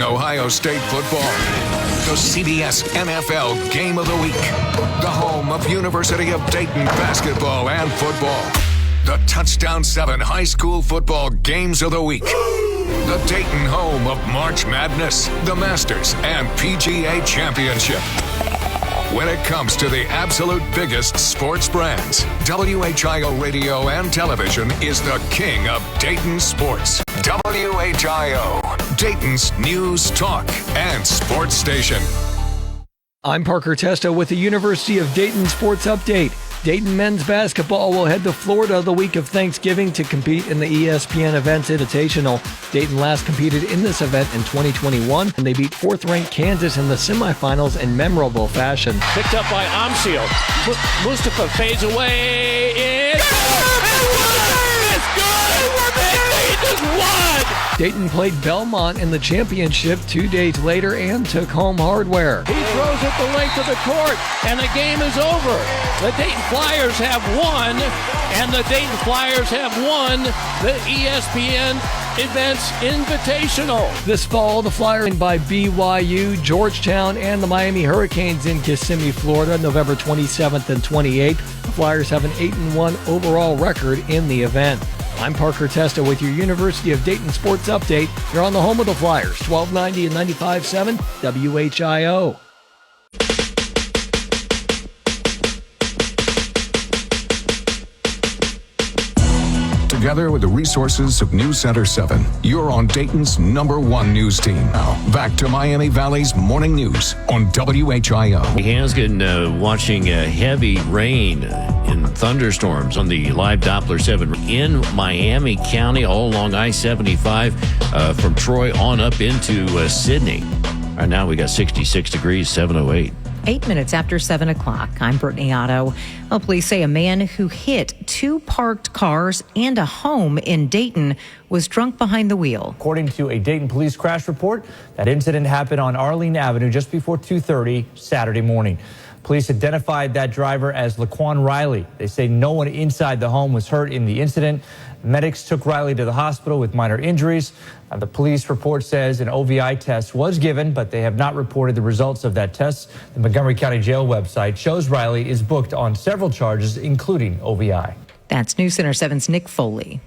Ohio State football. The CBS NFL Game of the Week. The home of University of Dayton basketball and football. The Touchdown 7 high school football games of the week. The Dayton home of March Madness, the Masters, and PGA Championship. When it comes to the absolute biggest sports brands, WHIO Radio and Television is the king of Dayton sports. WHIO, Dayton's news, talk, and sports station. I'm Parker Testa with the University of Dayton Sports Update. Dayton men's basketball will head to Florida the week of Thanksgiving to compete in the ESPN Events Invitational. Dayton last competed in this event in 2021, and they beat fourth-ranked Kansas in the semifinals in memorable fashion. Picked up by Amsil. Mustafa fades away. It's good! Dayton won! Dayton played Belmont in the championship 2 days later and took home hardware. He throws it the length of the court, and the game is over. The Dayton Flyers have won, and the Dayton Flyers have won the ESPN Events Invitational. This fall, the Flyers by BYU, Georgetown, and the Miami Hurricanes in Kissimmee, Florida, November 27th and 28th. The Flyers have an 8-1 overall record in the event. I'm Parker Testa with your University of Dayton Sports Update. You're on the home of the Flyers, 1290 and 95.7 WHIO. Together with the resources of News Center 7, you're on Dayton's #1 news team. Now, back to Miami Valley's morning news on WHIO. Hanskin watching heavy rain and thunderstorms on the live Doppler 7 in Miami County, all along I-75 from Troy on up into Sydney. Right now we got 66 degrees, 708. 8 minutes after 7 o'clock. I'm Brittany Otto. Well, police say a man who hit 2 parked cars and a home in Dayton was drunk behind the wheel. According to a Dayton police crash report, that incident happened on Arlene Avenue just before 2:30 Saturday morning. Police identified that driver as Laquan Riley. They say no one inside the home was hurt in the incident. Medics took Riley to the hospital with minor injuries. The police report says an OVI test was given, but they have not reported the results of that test. The Montgomery County Jail website shows Riley is booked on several charges, including OVI. That's News Center 7's Nick Foley.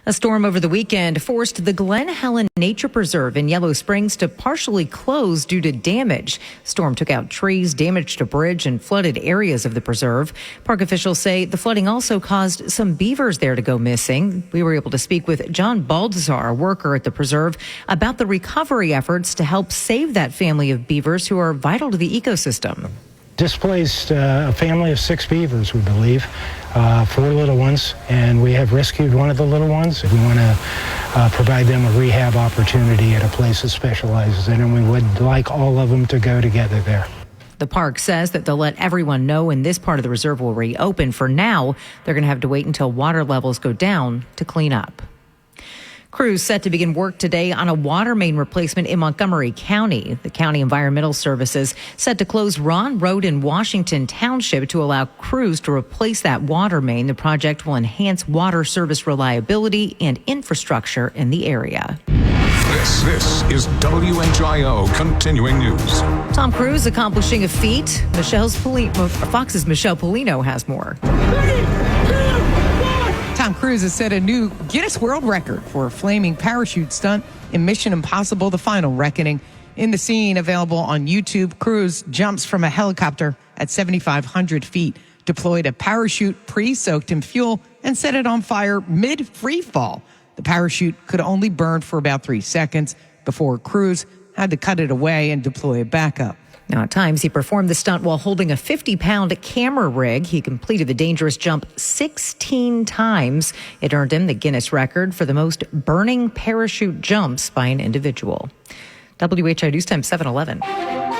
A storm over the weekend forced the Glen Helen Nature Preserve in Yellow Springs to partially close due to damage. Storm took out trees, damaged a bridge, and flooded areas of the preserve. Park officials say the flooding also caused some beavers there to go missing. We were able to speak with John Baldzar, a worker at the preserve, about the recovery efforts to help save that family of beavers who are vital to the ecosystem. Displaced a family of 6 beavers, we believe, 4 little ones, and we have rescued one of the little ones. We want to provide them a rehab opportunity at a place that specializes in it, and we would like all of them to go together there. The park says that they'll let everyone know when this part of the reserve will reopen. For now, they're going to have to wait until water levels go down to clean up. Crews set to begin work today on a water main replacement in Montgomery County. The County Environmental Services set to close Ron Road in Washington Township to allow crews to replace that water main. The project will enhance water service reliability and infrastructure in the area. This is WHIO Continuing News. Tom Cruise accomplishing a feat. Fox's Michelle Polino has more. Tom Cruise has set a new Guinness World Record for a flaming parachute stunt in Mission Impossible: The Final Reckoning. In the scene available on YouTube, Cruise jumps from a helicopter at 7,500 feet, deployed a parachute pre-soaked in fuel, and set it on fire mid-free fall. The parachute could only burn for about 3 seconds before Cruise had to cut it away and deploy a backup. Now, at times, he performed the stunt while holding a 50-pound camera rig. He completed the dangerous jump 16 times. It earned him the Guinness record for the most burning parachute jumps by an individual. WHIO News Time 7:11.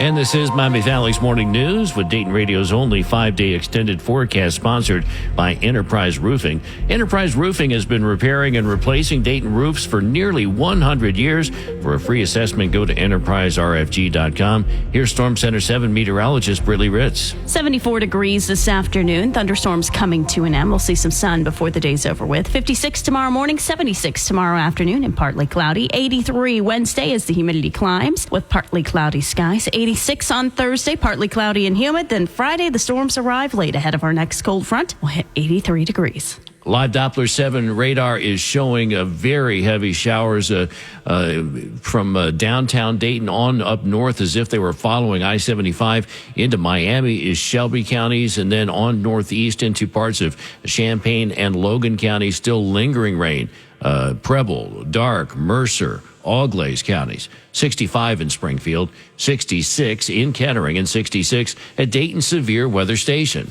And this is Miami Valley's Morning News with Dayton Radio's only 5-day extended forecast, sponsored by Enterprise Roofing. Enterprise Roofing has been repairing and replacing Dayton roofs for nearly 100 years. For a free assessment, go to enterpriserfg.com. Here's Storm Center 7 meteorologist Brittany Ritz. 74 degrees this afternoon. Thunderstorms coming to an end. We'll see some sun before the day's over with. 56 tomorrow morning, 76 tomorrow afternoon, and partly cloudy. 83 Wednesday as the humidity climbs with partly cloudy skies. 86 on Thursday, partly cloudy and humid. Then Friday, the storms arrive late ahead of our next cold front. We'll hit 83 degrees. Live Doppler 7 radar is showing very heavy showers from downtown Dayton on up north, as if they were following I-75 into Miami is Shelby counties, and then on northeast into parts of Champaign and Logan counties. Still lingering rain. Preble, Dark, Mercer, Auglaize counties. 65 in Springfield, 66 in Kettering, and 66 at Dayton Severe Weather Station.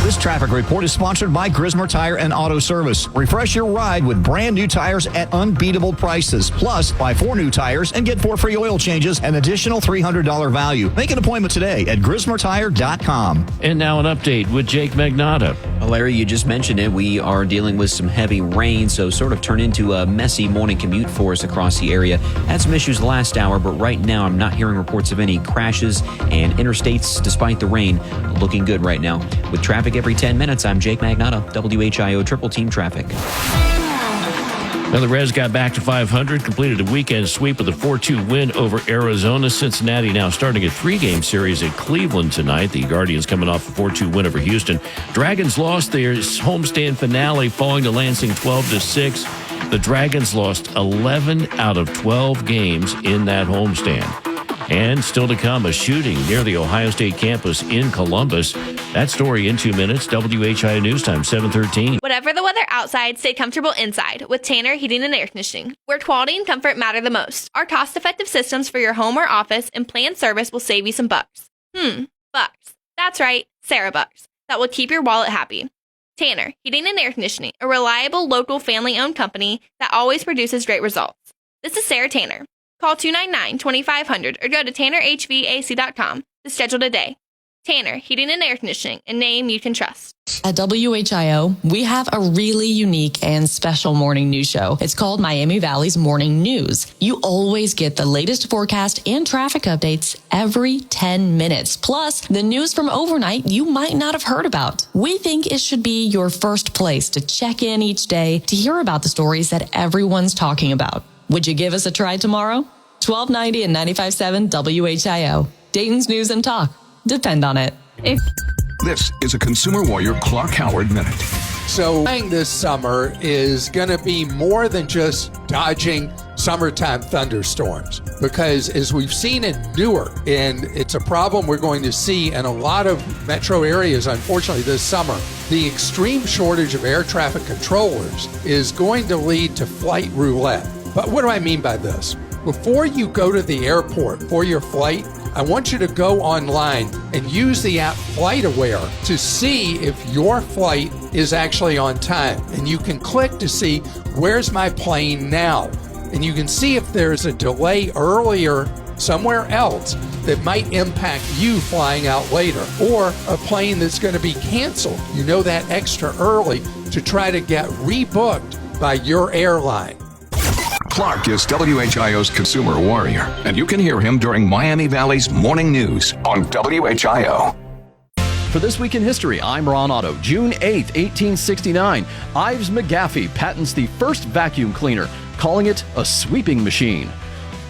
This traffic report is sponsored by Grismer Tire and Auto Service. Refresh your ride with brand new tires at unbeatable prices. Plus, buy 4 new tires and get 4 free oil changes, an additional $300 value. Make an appointment today at GrismerTire.com. And now an update with Jake Magnotta. Well, Larry, you just mentioned it. We are dealing with some heavy rain, so sort of turned into a messy morning commute for us across the area. Had some issues last hour, but right now I'm not hearing reports of any crashes, and interstates, despite the rain, looking good right now. With traffic every 10 minutes, I'm Jake Magnotta, WHIO Triple Team Traffic. Now, the Reds got back to 500, completed a weekend sweep with a 4-2 win over Arizona. Cincinnati now starting a 3-game series at Cleveland tonight. The Guardians coming off a 4-2 win over Houston. Dragons lost their homestand finale, falling to Lansing 12-6. The Dragons lost 11 out of 12 games in that homestand. And still to come, a shooting near the Ohio State campus in Columbus. That story in 2 minutes. WHIO News Time, 7:13. Whatever the weather outside, stay comfortable inside with Tanner Heating and Air Conditioning, where quality and comfort matter the most. Our cost-effective systems for your home or office and planned service will save you some bucks. Bucks. That's right, Sarah bucks. That will keep your wallet happy. Tanner Heating and Air Conditioning, a reliable local family-owned company that always produces great results. This is Sarah Tanner. Call 299-2500 or go to TannerHVAC.com to schedule today. Tanner Heating and Air Conditioning, a name you can trust. At WHIO, we have a really unique and special morning news show. It's called Miami Valley's Morning News. You always get the latest forecast and traffic updates every 10 minutes. Plus, the news from overnight you might not have heard about. We think it should be your first place to check in each day to hear about the stories that everyone's talking about. Would you give us a try tomorrow? 1290 and 95.7 WHIO. Dayton's News and Talk. Depend on it. This is a Consumer Warrior Clark Howard Minute. So playing this summer is going to be more than just dodging summertime thunderstorms, because as we've seen in Newark, and it's a problem we're going to see in a lot of metro areas, unfortunately, this summer, the extreme shortage of air traffic controllers is going to lead to flight roulette. But what do I mean by this? Before you go to the airport for your flight, I want you to go online and use the app FlightAware to see if your flight is actually on time. And you can click to see, where's my plane now? And you can see if there's a delay earlier somewhere else that might impact you flying out later, or a plane that's going to be canceled. You know that extra early to try to get rebooked by your airline. Clark is WHIO's Consumer Warrior, and you can hear him during Miami Valley's Morning News on WHIO. For This Week in History, I'm Ron Otto. June 8, 1869, Ives McGaffey patents the first vacuum cleaner, calling it a sweeping machine.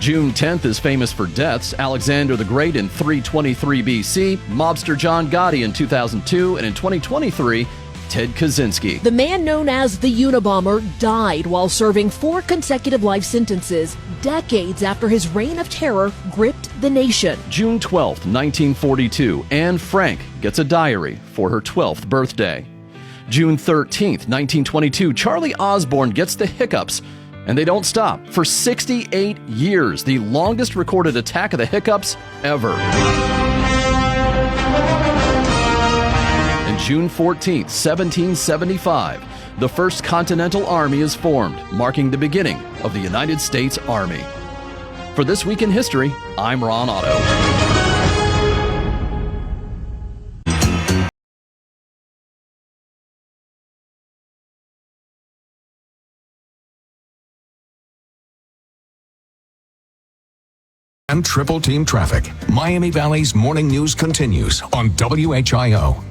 June 10th is famous for deaths. Alexander the Great in 323 BC, mobster John Gotti in 2002, and in 2023, Ted Kaczynski. The man known as the Unabomber died while serving 4 consecutive life sentences, decades after his reign of terror gripped the nation. June 12th, 1942, Anne Frank gets a diary for her 12th birthday. June 13th, 1922, Charlie Osborne gets the hiccups, and they don't stop for 68 years, the longest recorded attack of the hiccups ever. June 14th, 1775, the First Continental Army is formed, marking the beginning of the United States Army. For This Week in History, I'm Ron Otto. and Triple Team Traffic. Miami Valley's morning news continues on WHIO.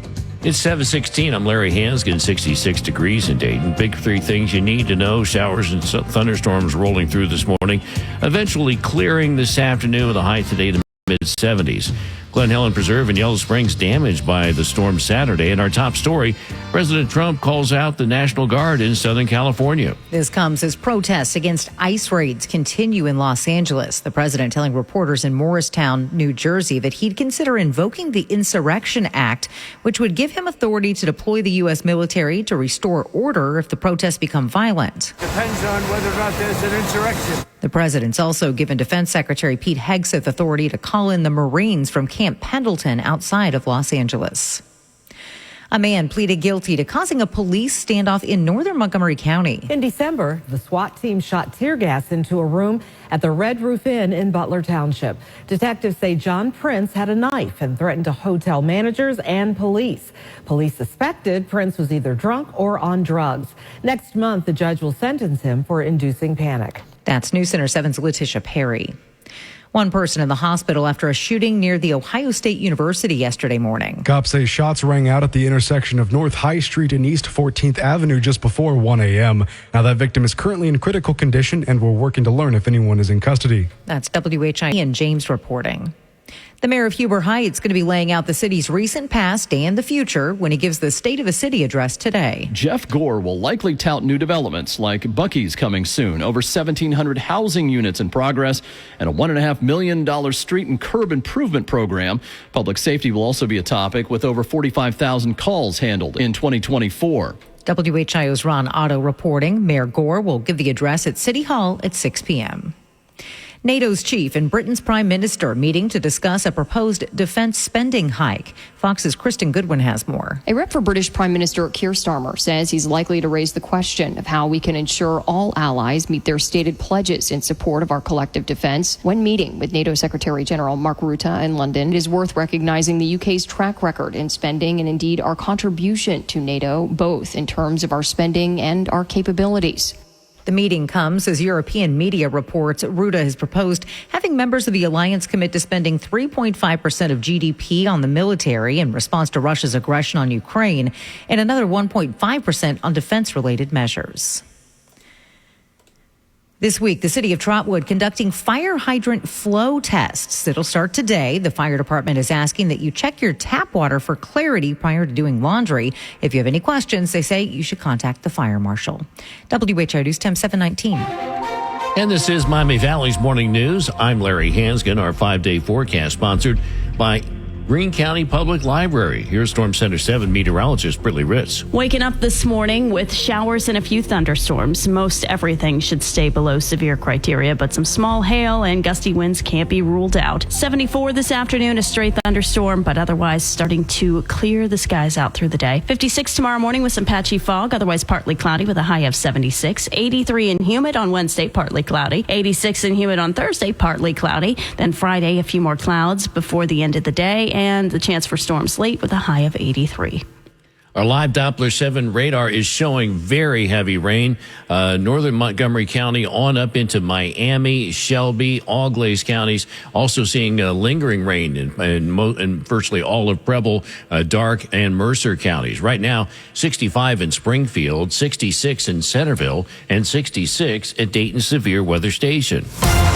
It's 7:16. I'm Larry Hansgen, 66 degrees in Dayton. Big three things you need to know. Showers and thunderstorms rolling through this morning, eventually clearing this afternoon with a high today in the mid-70s. Glen Helen Preserve in Yellow Springs damaged by the storm Saturday. And our top story, President Trump calls out the National Guard in Southern California. This comes as protests against ICE raids continue in Los Angeles. The president telling reporters in Morristown, New Jersey, that he'd consider invoking the Insurrection Act, which would give him authority to deploy the U.S. military to restore order if the protests become violent. Depends on whether or not there's an insurrection. The president's also given Defense Secretary Pete Hegseth authority to call in the Marines from Camp Pendleton outside of Los Angeles. A man pleaded guilty to causing a police standoff in northern Montgomery County. In December, the SWAT team shot tear gas into a room at the Red Roof Inn in Butler Township. Detectives say John Prince had a knife and threatened to hotel managers and police. Police suspected Prince was either drunk or on drugs. Next month, the judge will sentence him for inducing panic. That's News Center 7's Letitia Perry. One person in the hospital after a shooting near the Ohio State University yesterday morning. Cops say shots rang out at the intersection of North High Street and East 14th Avenue just before 1 a.m. Now that victim is currently in critical condition and we're working to learn if anyone is in custody. That's WHIO and James reporting. The mayor of Huber Heights going to be laying out the city's recent past and the future when he gives the State of a City address today. Jeff Gore will likely tout new developments like Buc-ee's coming soon, over 1,700 housing units in progress, and a $1.5 million street and curb improvement program. Public safety will also be a topic with over 45,000 calls handled in 2024. WHIO's Ron Otto reporting. Mayor Gore will give the address at City Hall at 6 p.m. NATO's chief and Britain's prime minister meeting to discuss a proposed defense spending hike. Fox's Kristen Goodwin has more. A rep for British Prime Minister Keir Starmer says he's likely to raise the question of how we can ensure all allies meet their stated pledges in support of our collective defense. When meeting with NATO Secretary General Mark Rutte in London, it is worth recognizing the UK's track record in spending and indeed our contribution to NATO, both in terms of our spending and our capabilities. The meeting comes as European media reports Rutte has proposed having members of the alliance commit to spending 3.5% of GDP on the military in response to Russia's aggression on Ukraine and another 1.5% on defense-related measures. This week, the city of Trotwood conducting fire hydrant flow tests. It'll start today. The fire department is asking that you check your tap water for clarity prior to doing laundry. If you have any questions, they say you should contact the fire marshal. WHIO News Time 719. And this is Miami Valley's Morning News. I'm Larry Hansgen. Our 5-day forecast sponsored by Greene County Public Library. Here's Storm Center 7 meteorologist Brittany Ritz. Waking up this morning with showers and a few thunderstorms. Most everything should stay below severe criteria, but some small hail and gusty winds can't be ruled out. 74 this afternoon, a stray thunderstorm, but otherwise starting to clear the skies out through the day. 56 tomorrow morning with some patchy fog, otherwise partly cloudy with a high of 76. 83 and humid on Wednesday, partly cloudy. 86 and humid on Thursday, partly cloudy. Then Friday, a few more clouds before the end of the day, and the chance for storms late with a high of 83. Our live Doppler 7 radar is showing very heavy rain. Northern Montgomery County on up into Miami, Shelby, all Glaze counties. Also seeing lingering rain in virtually all of Preble, Dark, and Mercer counties. Right now, 65 in Springfield, 66 in Centerville, and 66 at Dayton Severe Weather Station.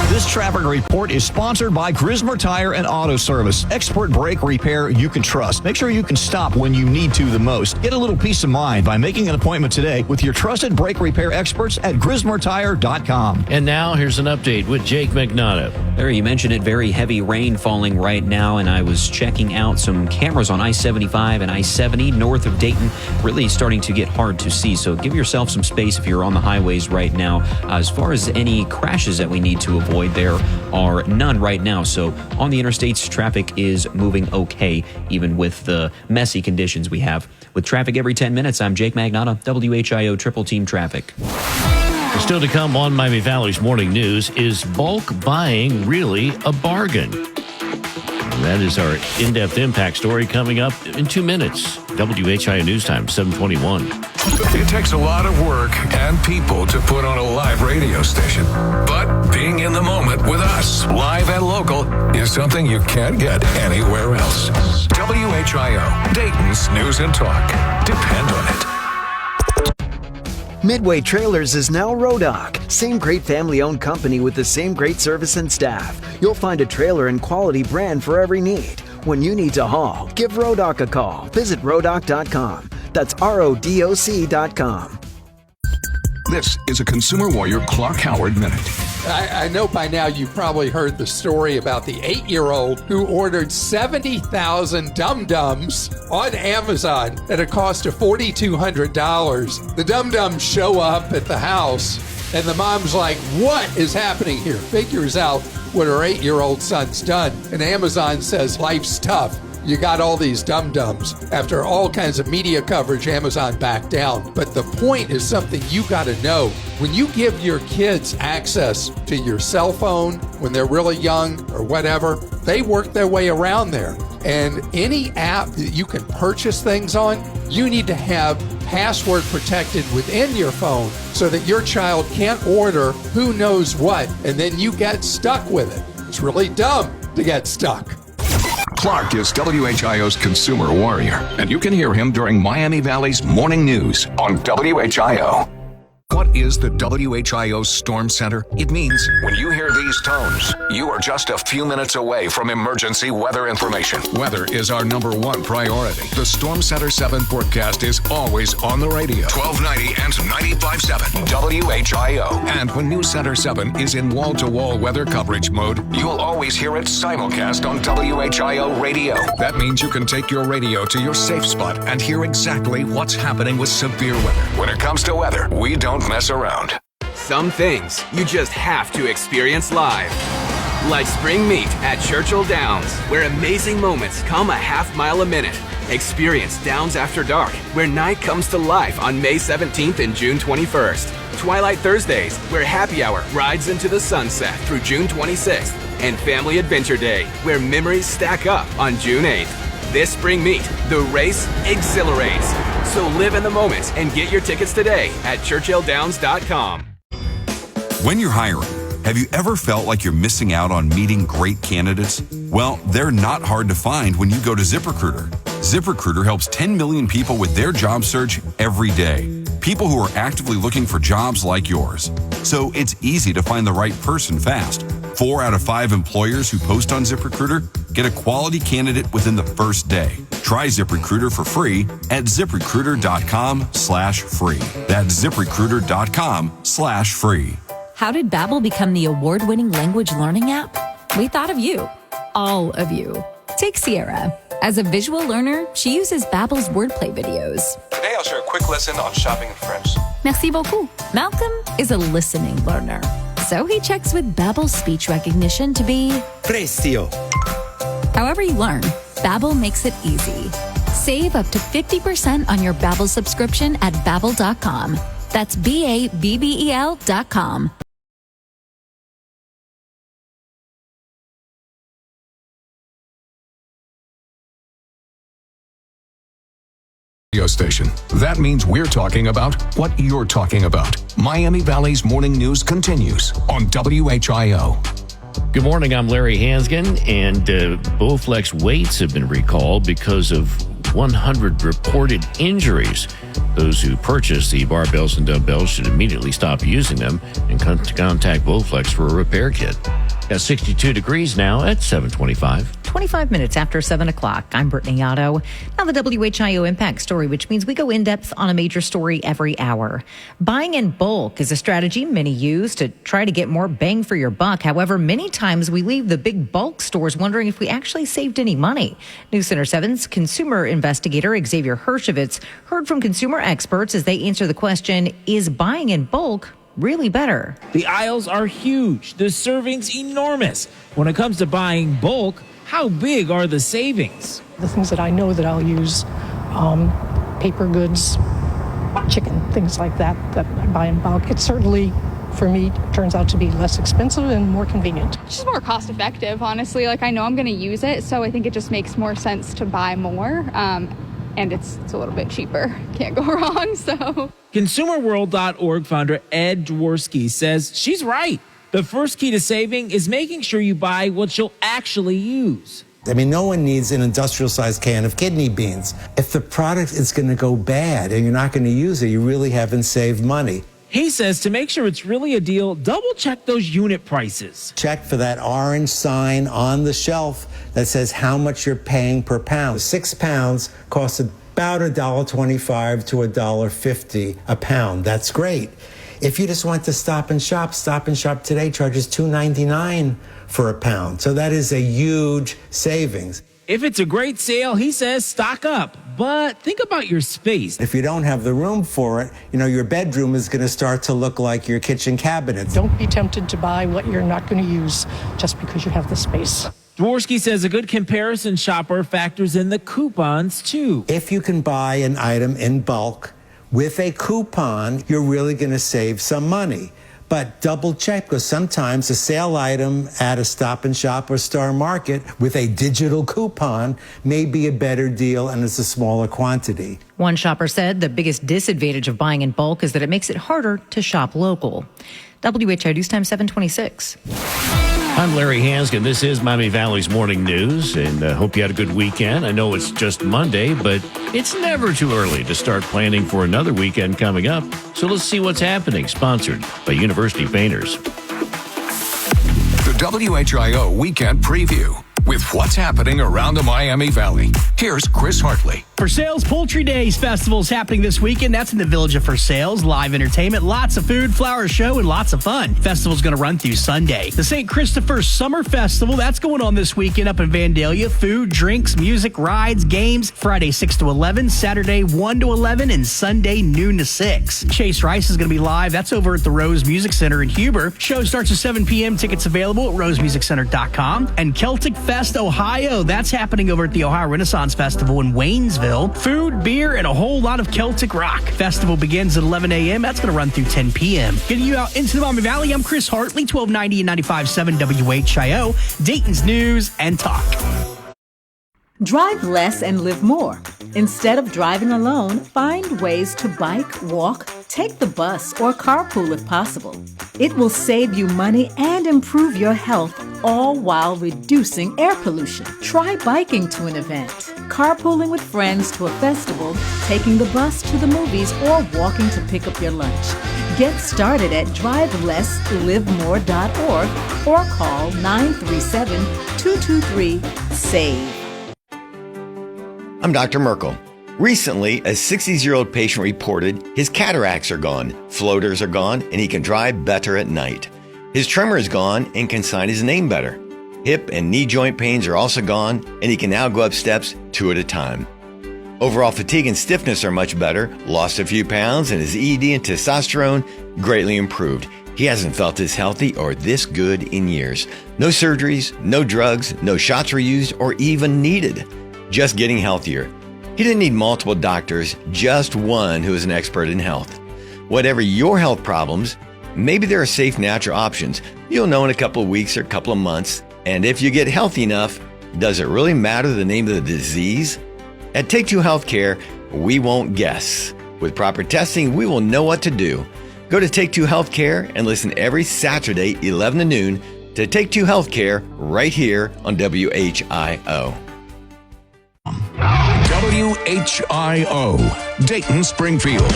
This traffic report is sponsored by Grismer Tire and Auto Service. Expert brake repair you can trust. Make sure you can stop when you need to the most. Get a little peace of mind by making an appointment today with your trusted brake repair experts at GrismerTire.com. And now here's an update with Jake McNaughton. Larry, you mentioned it, very heavy rain falling right now, and I was checking out some cameras on I-75 and I-70 north of Dayton, really starting to get hard to see. So give yourself some space if you're on the highways right now. As far as any crashes that we need to avoid, there are none right now. So on the interstates, traffic is moving okay, even with the messy conditions we have. With traffic every 10 minutes, I'm Jake Magnotta, WHIO Triple Team Traffic. Still to come on Miami Valley's Morning News, is bulk buying really a bargain? That is our in-depth impact story coming up in 2 minutes. WHIO News Time, 721. It takes a lot of work and people to put on a live radio station. But being in the moment with us, live and local, is something you can't get anywhere else. WHIO, Dayton's News and Talk. Depend on it. Midway Trailers is now Rodock. Same great family-owned company with the same great service and staff. You'll find a trailer and quality brand for every need. When you need to haul, give Rodock a call. Visit rodock.com. That's RODOC.com. This is a Consumer Warrior Clark Howard Minute. I know by now you've probably heard the story about the 8-year-old who ordered 70,000 Dum-Dums on Amazon at a cost of $4,200. The Dum-Dums show up at the house, and the mom's like, what is happening here? Figures out what her 8-year-old son's done. And Amazon says, life's tough. You got all these dum-dums. After all kinds of media coverage, Amazon backed down. But the point is something you got to know. When you give your kids access to your cell phone when they're really young or whatever, they work their way around there. And any app that you can purchase things on, you need to have password protected within your phone so that your child can't order who knows what, and then you get stuck with it. It's really dumb to get stuck. Clark is WHIO's Consumer Warrior, and you can hear him during Miami Valley's Morning News on WHIO. What is the WHIO Storm Center? It means when you hear these tones, you are just a few minutes away from emergency weather information. Weather is our #1 priority. The Storm Center 7 forecast is always on the radio. 1290 and 95.7 WHIO. And when News Center 7 is in wall-to-wall weather coverage mode, you'll always hear it simulcast on WHIO radio. That means you can take your radio to your safe spot and hear exactly what's happening with severe weather. When it comes to weather, we don't mess around. Some things you just have to experience live. Like spring meet at Churchill Downs, where amazing moments come a half mile a minute. Experience Downs After Dark, where night comes to life on May 17th and June 21st. Twilight Thursdays, where happy hour rides into the sunset through June 26th. And Family Adventure Day, where memories stack up on June 8th. This spring meet, the race exhilarates. So live in the moment and get your tickets today at churchilldowns.com. When you're hiring, have you ever felt like you're missing out on meeting great candidates? Well, they're not hard to find when you go to ZipRecruiter. ZipRecruiter helps 10 million people with their job search every day. People who are actively looking for jobs like yours. So it's easy to find the right person fast. 4 out of 5 employers who post on ZipRecruiter get a quality candidate within the first day. Try ZipRecruiter for free at ZipRecruiter.com/free. That's ZipRecruiter.com/free. How did Babbel become the award-winning language learning app? We thought of you. All of you. Take Sierra. As a visual learner, she uses Babbel's wordplay videos. Today I'll share a quick lesson on shopping in French. Merci beaucoup. Malcolm is a listening learner. So he checks with Babbel's speech recognition to be Precio. However you learn, Babbel makes it easy. Save up to 50% on your Babbel subscription at Babbel.com. That's BABBEL.com. Radio station. That means we're talking about what you're talking about. Miami Valley's Morning News continues on WHIO. Good morning, I'm Larry Hansgen, and Bowflex weights have been recalled because of 100 reported injuries. Those who purchase the barbells and dumbbells should immediately stop using them and contact Bowflex for a repair kit. Got 62 degrees now at 7:25. 25 minutes after 7 o'clock. I'm Brittany Otto. Now the WHIO Impact Story, which means we go in-depth on a major story every hour. Buying in bulk is a strategy many use to try to get more bang for your buck. However, many times we leave the big bulk stores wondering if we actually saved any money. News Center 7's consumer investigator Xavier Hershovitz heard from consumer experts as they answer the question, is buying in bulk really better? The aisles are huge. The servings enormous. When it comes to buying bulk, how big are the savings? The things that I know that I'll use, paper goods, chicken, things like that I buy in bulk. It certainly, for me, turns out to be less expensive and more convenient. It's just more cost effective, honestly. Like, I know I'm going to use it, so I think it just makes more sense to buy more. and it's a little bit cheaper. Can't go wrong, so. ConsumerWorld.org founder Ed Dworsky says she's right. The first key to saving is making sure you buy what you'll actually use. I mean, no one needs an industrial-sized can of kidney beans. If the product is going to go bad and you're not going to use it, you really haven't saved money. He says to make sure it's really a deal, double-check those unit prices. Check for that orange sign on the shelf that says how much you're paying per pound. 6 pounds costs about $1.25 to $1.50 a pound. That's great. If you just went to Stop and Shop today charges $2.99 for a pound. So that is a huge savings. If it's a great sale, he says stock up. But think about your space. If you don't have the room for it, your bedroom is going to start to look like your kitchen cabinet. Don't be tempted to buy what you're not going to use just because you have the space. Dworsky says a good comparison shopper factors in the coupons, too. If you can buy an item in bulk with a coupon, you're really going to save some money. But double check, because sometimes a sale item at a Stop and Shop or Star Market with a digital coupon may be a better deal and it's a smaller quantity. One shopper said the biggest disadvantage of buying in bulk is that it makes it harder to shop local. WHI News Time 726. I'm Larry Hanskin. This is Miami Valley's Morning News, and hope you had a good weekend. I know it's just Monday, but it's never too early to start planning for another weekend coming up. So let's see what's happening. Sponsored by University Painters. The WHIO Weekend Preview with what's happening around the Miami Valley. Here's Chris Hartley. For Sales Poultry Days Festival is happening this weekend. That's in the Village of For Sales. Live entertainment, lots of food, flower show, and lots of fun. Festival's going to run through Sunday. The St. Christopher Summer Festival, that's going on this weekend up in Vandalia. Food, drinks, music, rides, games. Friday 6 to 11, Saturday 1 to 11, and Sunday noon to 6. Chase Rice is going to be live. That's over at the Rose Music Center in Huber. Show starts at 7 p.m. Tickets available at rosemusiccenter.com. And Celtic Fest Ohio, that's happening over at the Ohio Renaissance Festival in Waynesville. Food, beer, and a whole lot of Celtic rock. Festival begins at 11 a.m. That's going to run through 10 p.m. Getting you out into the Miami Valley, I'm Chris Hartley, 1290 and 95.7 WHIO, Dayton's News and Talk. Drive less and live more. Instead of driving alone, find ways to bike, walk, take the bus, or carpool if possible. It will save you money and improve your health, all while reducing air pollution. Try biking to an event, carpooling with friends to a festival, taking the bus to the movies, or walking to pick up your lunch. Get started at drivelesslivemore.org or call 937-223-SAVE. I'm Dr. Merkel. Recently, a 60-year-old patient reported his cataracts are gone, floaters are gone, and he can drive better at night. His tremor is gone and can sign his name better. Hip and knee joint pains are also gone, and he can now go up steps 2 at a time. Overall fatigue and stiffness are much better, lost a few pounds, and his ED and testosterone greatly improved. He hasn't felt this healthy or this good in years. No surgeries, no drugs, no shots were used or even needed. Just getting healthier. He didn't need multiple doctors, just one who is an expert in health. Whatever your health problems, maybe there are safe natural options. You'll know in a couple of weeks or a couple of months. And if you get healthy enough, does it really matter the name of the disease? At Take Two Healthcare, we won't guess. With proper testing, we will know what to do. Go to Take Two Healthcare and listen every Saturday, 11 to noon, to Take Two Healthcare right here on WHIO. WHIO, Dayton, Springfield.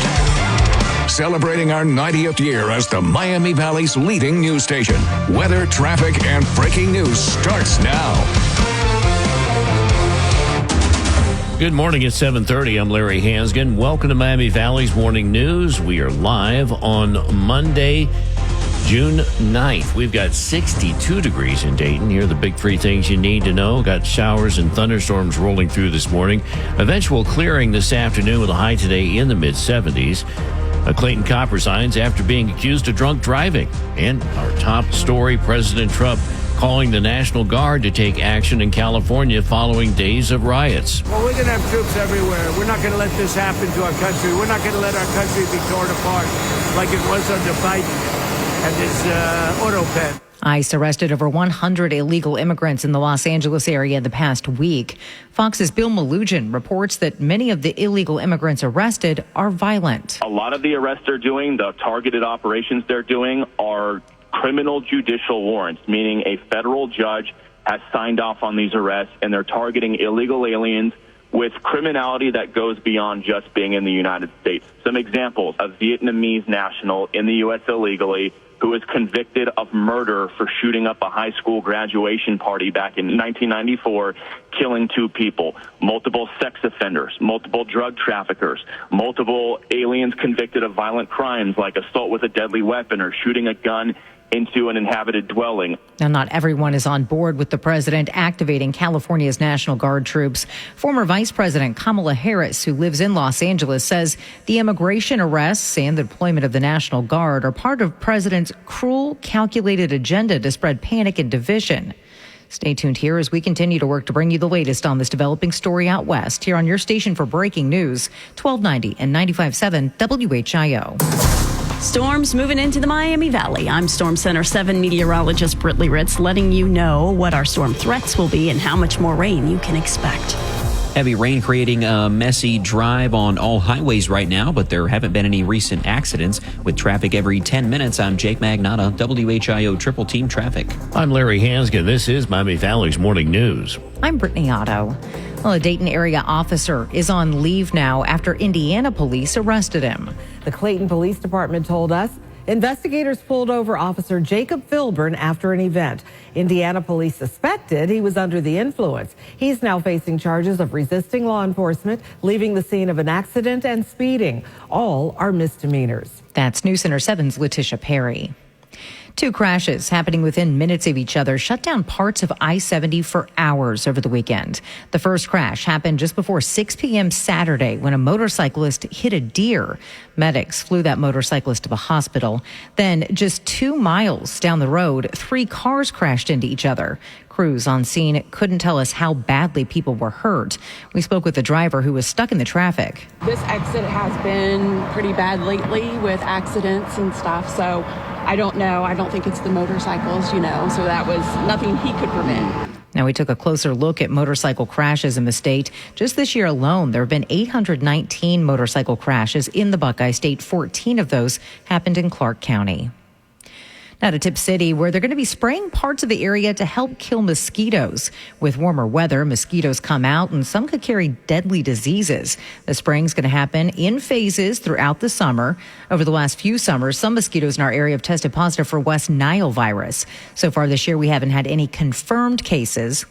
Celebrating our 90th year as the Miami Valley's leading news station. Weather, traffic, and breaking news starts now. Good morning at 7:30. I'm Larry Hanskin. Welcome to Miami Valley's Morning News. We are live on Monday, June 9th. We've got 62 degrees in Dayton. Here are the big three things you need to know. Got showers and thunderstorms rolling through this morning. Eventual clearing this afternoon with a high today in the mid-70s. Clayton Copper signs after being accused of drunk driving. And our top story, President Trump calling the National Guard to take action in California following days of riots. Well, we're going to have troops everywhere. We're not going to let this happen to our country. We're not going to let our country be torn apart like it was under Biden and his auto pen. ICE arrested over 100 illegal immigrants in the Los Angeles area the past week. Fox's Bill Malugin reports that many of the illegal immigrants arrested are violent. A lot of the arrests they're doing, the targeted operations they're doing, are criminal judicial warrants, meaning a federal judge has signed off on these arrests, and they're targeting illegal aliens with criminality that goes beyond just being in the United States. Some examples: a Vietnamese national in the U.S. illegally who was convicted of murder for shooting up a high school graduation party back in 1994, killing 2 people, multiple sex offenders, multiple drug traffickers, multiple aliens convicted of violent crimes like assault with a deadly weapon or shooting a gun into an inhabited dwelling. Now, not everyone is on board with the president activating California's National Guard troops. Former Vice President Kamala Harris, who lives in Los Angeles, says the immigration arrests and the deployment of the National Guard are part of President's cruel, calculated agenda to spread panic and division. Stay tuned here as we continue to work to bring you the latest on this developing story out west, here on your station for breaking news, 1290 and 95.7 WHIO. Storms moving into the Miami Valley. I'm Storm Center 7 meteorologist Britley Ritz, letting you know what our storm threats will be and how much more rain you can expect. Heavy rain creating a messy drive on all highways right now, but there haven't been any recent accidents. With traffic every 10 minutes, I'm Jake Magnotta, WHIO Triple Team Traffic. I'm Larry Hansgen. This is Miami Valley's Morning News. I'm Brittany Otto. Well, a Dayton area officer is on leave now after Indiana police arrested him. The Clayton Police Department told us investigators pulled over Officer Jacob Filburn after an event. Indiana police suspected he was under the influence. He's now facing charges of resisting law enforcement, leaving the scene of an accident, and speeding. All are misdemeanors. That's News Center 7's Letitia Perry. 2 crashes happening within minutes of each other shut down parts of I-70 for hours over the weekend. The first crash happened just before 6 p.m. Saturday when a motorcyclist hit a deer. Medics flew that motorcyclist to the hospital. Then just 2 miles down the road, 3 cars crashed into each other. Crews on scene couldn't tell us how badly people were hurt. We spoke with the driver who was stuck in the traffic. This exit has been pretty bad lately with accidents and stuff, so I don't know. I don't think it's the motorcycles, so that was nothing he could prevent. Now, we took a closer look at motorcycle crashes in the state. Just this year alone, there have been 819 motorcycle crashes in the Buckeye State. 14 of those happened in Clark County. Now to Tip City, where they're going to be spraying parts of the area to help kill mosquitoes. With warmer weather, mosquitoes come out and some could carry deadly diseases. The spraying is going to happen in phases throughout the summer. Over the last few summers, some mosquitoes in our area have tested positive for West Nile virus. So far this year, we haven't had any confirmed cases.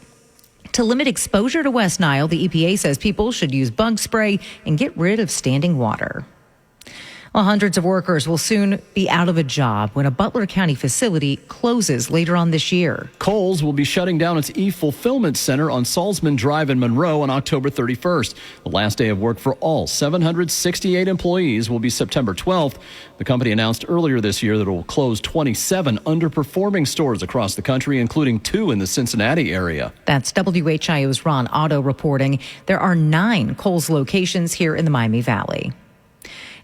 To limit exposure to West Nile, the EPA says people should use bug spray and get rid of standing water. Well, hundreds of workers will soon be out of a job when a Butler County facility closes later on this year. Kohl's will be shutting down its e-fulfillment center on Salzman Drive in Monroe on October 31st. The last day of work for all 768 employees will be September 12th. The company announced earlier this year that it will close 27 underperforming stores across the country, including 2 in the Cincinnati area. That's WHIO's Ron Otto reporting. There are 9 Kohl's locations here in the Miami Valley.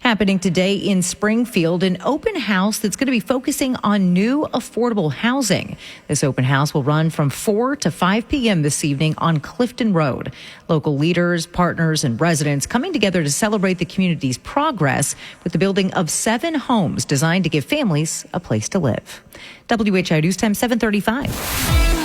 Happening today in Springfield, an open house that's going to be focusing on new affordable housing. This open house will run from 4 to 5 p.m. this evening on Clifton Road. Local leaders, partners, and residents coming together to celebrate the community's progress with the building of 7 homes designed to give families a place to live. WHIO News Time 7:35.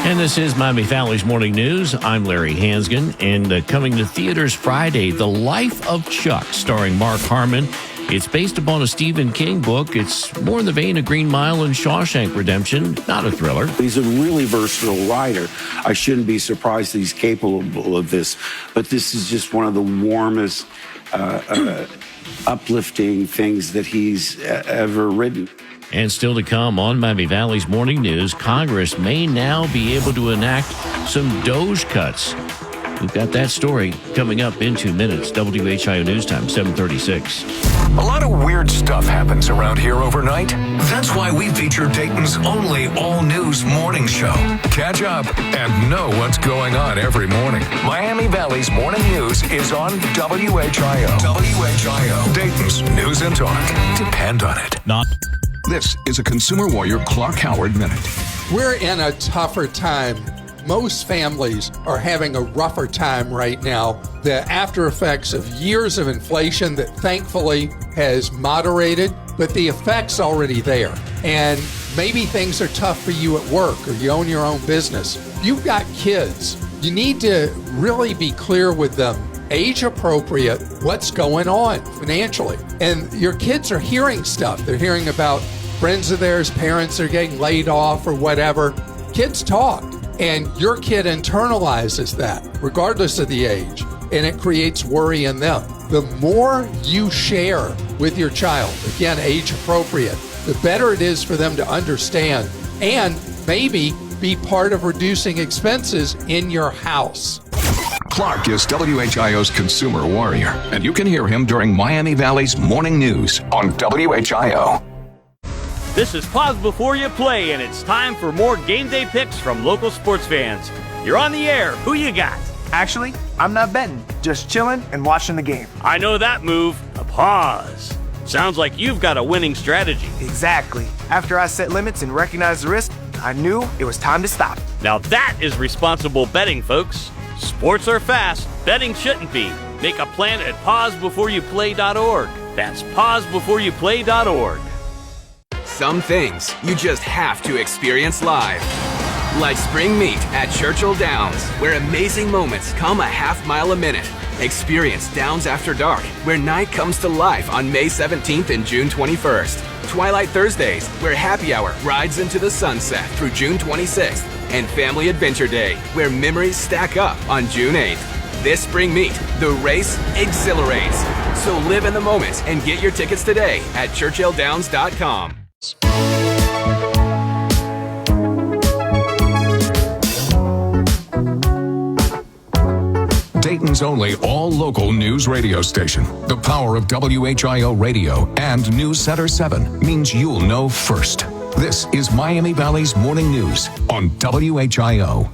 And this is Miami Valley's Morning News. I'm Larry Hansgen, and coming to theaters Friday, The Life of Chuck, starring Mark Harmon. It's based upon a Stephen King book. It's more in the vein of Green Mile and Shawshank Redemption, not a thriller. He's a really versatile writer. I shouldn't be surprised that he's capable of this, but this is just one of the warmest, uplifting things that he's ever written. And still to come on Miami Valley's Morning News, Congress may now be able to enact some DOGE cuts. We've got that story coming up in 2 minutes. WHIO News Time, 7:36. A lot of weird stuff happens around here overnight. That's why we feature Dayton's only all-news morning show. Catch up and know what's going on every morning. Miami Valley's Morning News is on WHIO. WHIO, Dayton's News and Talk. Depend on it. This is a Consumer Warrior Clark Howard Minute. We're in a tougher time. Most families are having a rougher time right now. The after effects of years of inflation that thankfully has moderated, but the effect's already there. And maybe things are tough for you at work or you own your own business. If you've got kids, you need to really be clear with them, age appropriate, what's going on financially. And your kids are hearing stuff. They're hearing about friends of theirs, parents are getting laid off or whatever. Kids talk. And your kid internalizes that, regardless of the age, and it creates worry in them. The more you share with your child, again, age appropriate, the better it is for them to understand and maybe be part of reducing expenses in your house. Clark is WHIO's Consumer Warrior, and you can hear him during Miami Valley's Morning News on WHIO. This is Pause Before You Play, and it's time for more game day picks from local sports fans. You're on the air. Who you got? Actually, I'm not betting, just chilling and watching the game. I know that move, a pause. Sounds like you've got a winning strategy. Exactly. After I set limits and recognized the risk, I knew it was time to stop. Now that is responsible betting, folks. Sports are fast. Betting shouldn't be. Make a plan at pausebeforeyouplay.org. That's pausebeforeyouplay.org. Some things you just have to experience live. Like spring meet at Churchill Downs, where amazing moments come a half mile a minute. Experience Downs After Dark, where night comes to life on May 17th and June 21st. Twilight Thursdays, where happy hour rides into the sunset through June 26th. And Family Adventure Day, where memories stack up on June 8th. This spring meet, the race exhilarates. So live in the moment and get your tickets today at churchilldowns.com. Dayton's only all-local news radio station. The power of WHIO Radio and News Center 7 means you'll know first. This is Miami Valley's Morning News on WHIO.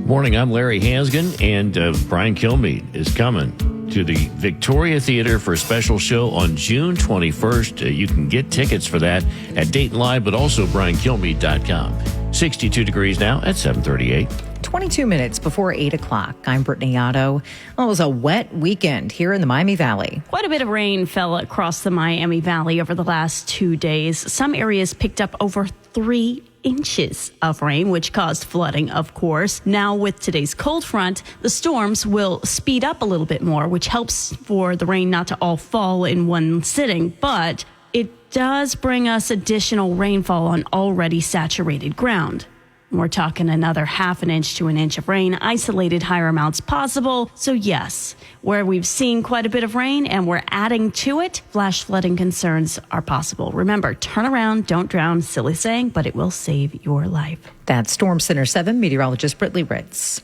Morning, I'm Larry Hansgen, and Brian Kilmeade is coming to the Victoria Theater for a special show on June 21st. You can get tickets for that at Dayton Live, but also BrianKilmeade.com. 62 degrees now at 7:38. 22 minutes before 8 o'clock. I'm Brittany Otto. Well, it was a wet weekend here in the Miami Valley. Quite a bit of rain fell across the Miami Valley over the last 2 days. Some areas picked up over 3 inches of rain, which caused flooding, of course. Now, with today's cold front, the storms will speed up a little bit more, which helps for the rain not to all fall in one sitting. But it does bring us additional rainfall on already saturated ground. We're talking another half an inch to an inch of rain, isolated higher amounts possible. So yes, where we've seen quite a bit of rain and we're adding to it, flash flooding concerns are possible. Remember, turn around, don't drown, silly saying, but it will save your life. That's Storm Center 7 meteorologist Britley Ritz.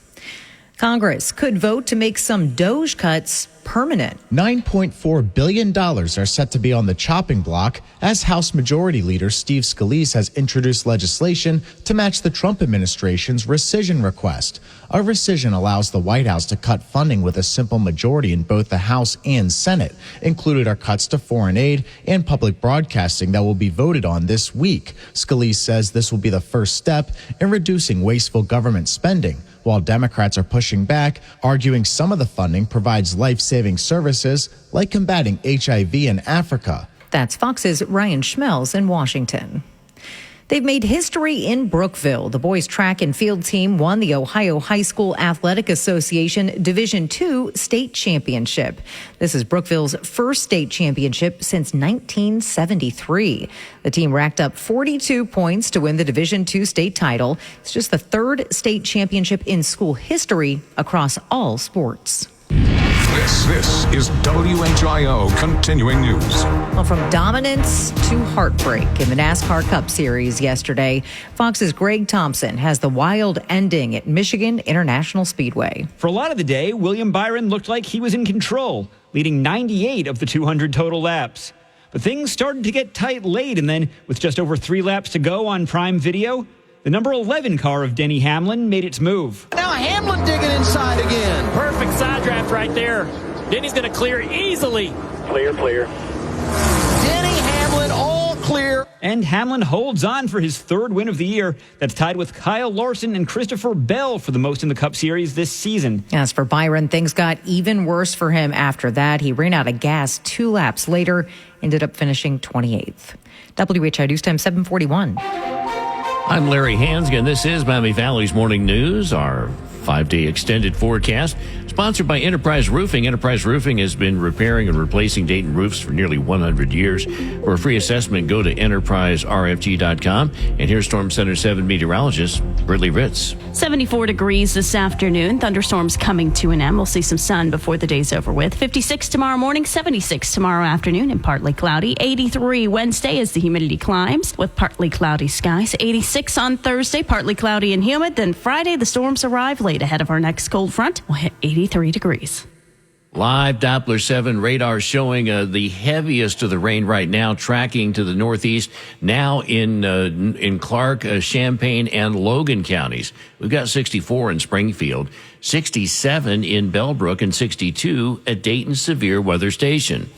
Congress could vote to make some DOGE cuts permanent. $9.4 billion are set to be on the chopping block as House Majority Leader Steve Scalise has introduced legislation to match the Trump administration's rescission request. A rescission allows the White House to cut funding with a simple majority in both the House and Senate. Included are cuts to foreign aid and public broadcasting that will be voted on this week. Scalise says this will be the first step in reducing wasteful government spending, while Democrats are pushing back, arguing some of the funding provides life-saving services like combating HIV in Africa. That's Fox's Ryan Schmelz in Washington. They've made history in Brookville. The boys track and field team won the Ohio High School Athletic Association Division II state championship. This is Brookville's first state championship since 1973. The team racked up 42 points to win the Division II state title. It's just the third state championship in school history across all sports. This is WHIO Continuing News. Well, from dominance to heartbreak in the NASCAR Cup Series yesterday, Fox's Greg Thompson has the wild ending at Michigan International Speedway. For a lot of the day, William Byron looked like he was in control, leading 98 of the 200 total laps. But things started to get tight late, and then with just over 3 laps to go on Prime Video, the number 11 car of Denny Hamlin made its move. Now Hamlin digging inside again. Perfect side draft right there. Denny's going to clear easily. Clear. Denny Hamlin all clear. And Hamlin holds on for his third win of the year. That's tied with Kyle Larson and Christopher Bell for the most in the Cup Series this season. As for Byron, things got even worse for him after that. He ran out of gas 2 laps later, ended up finishing 28th. WHI News Time 741. I'm Larry Hansgen. This is Miami Valley's Morning News, our 5-day extended forecast, sponsored by Enterprise Roofing. Enterprise Roofing has been repairing and replacing Dayton roofs for nearly 100 years. For a free assessment, go to enterpriserfg.com. And here's Storm Center 7 meteorologist Brittany Ritz. 74 degrees this afternoon. Thunderstorms coming to an end. We'll see some sun before the day's over with. 56 tomorrow morning, 76 tomorrow afternoon, and partly cloudy. 83 Wednesday as the humidity climbs with partly cloudy skies. 86 on Thursday, partly cloudy and humid. Then Friday, the storms arrive late ahead of our next cold front. We'll hit 83 degrees. Live Doppler 7 radar showing the heaviest of the rain right now, tracking to the northeast, now in Clark, Champaign, and Logan counties. We've got 64 in Springfield, 67 in Bellbrook, and 62 at Dayton Severe Weather Station.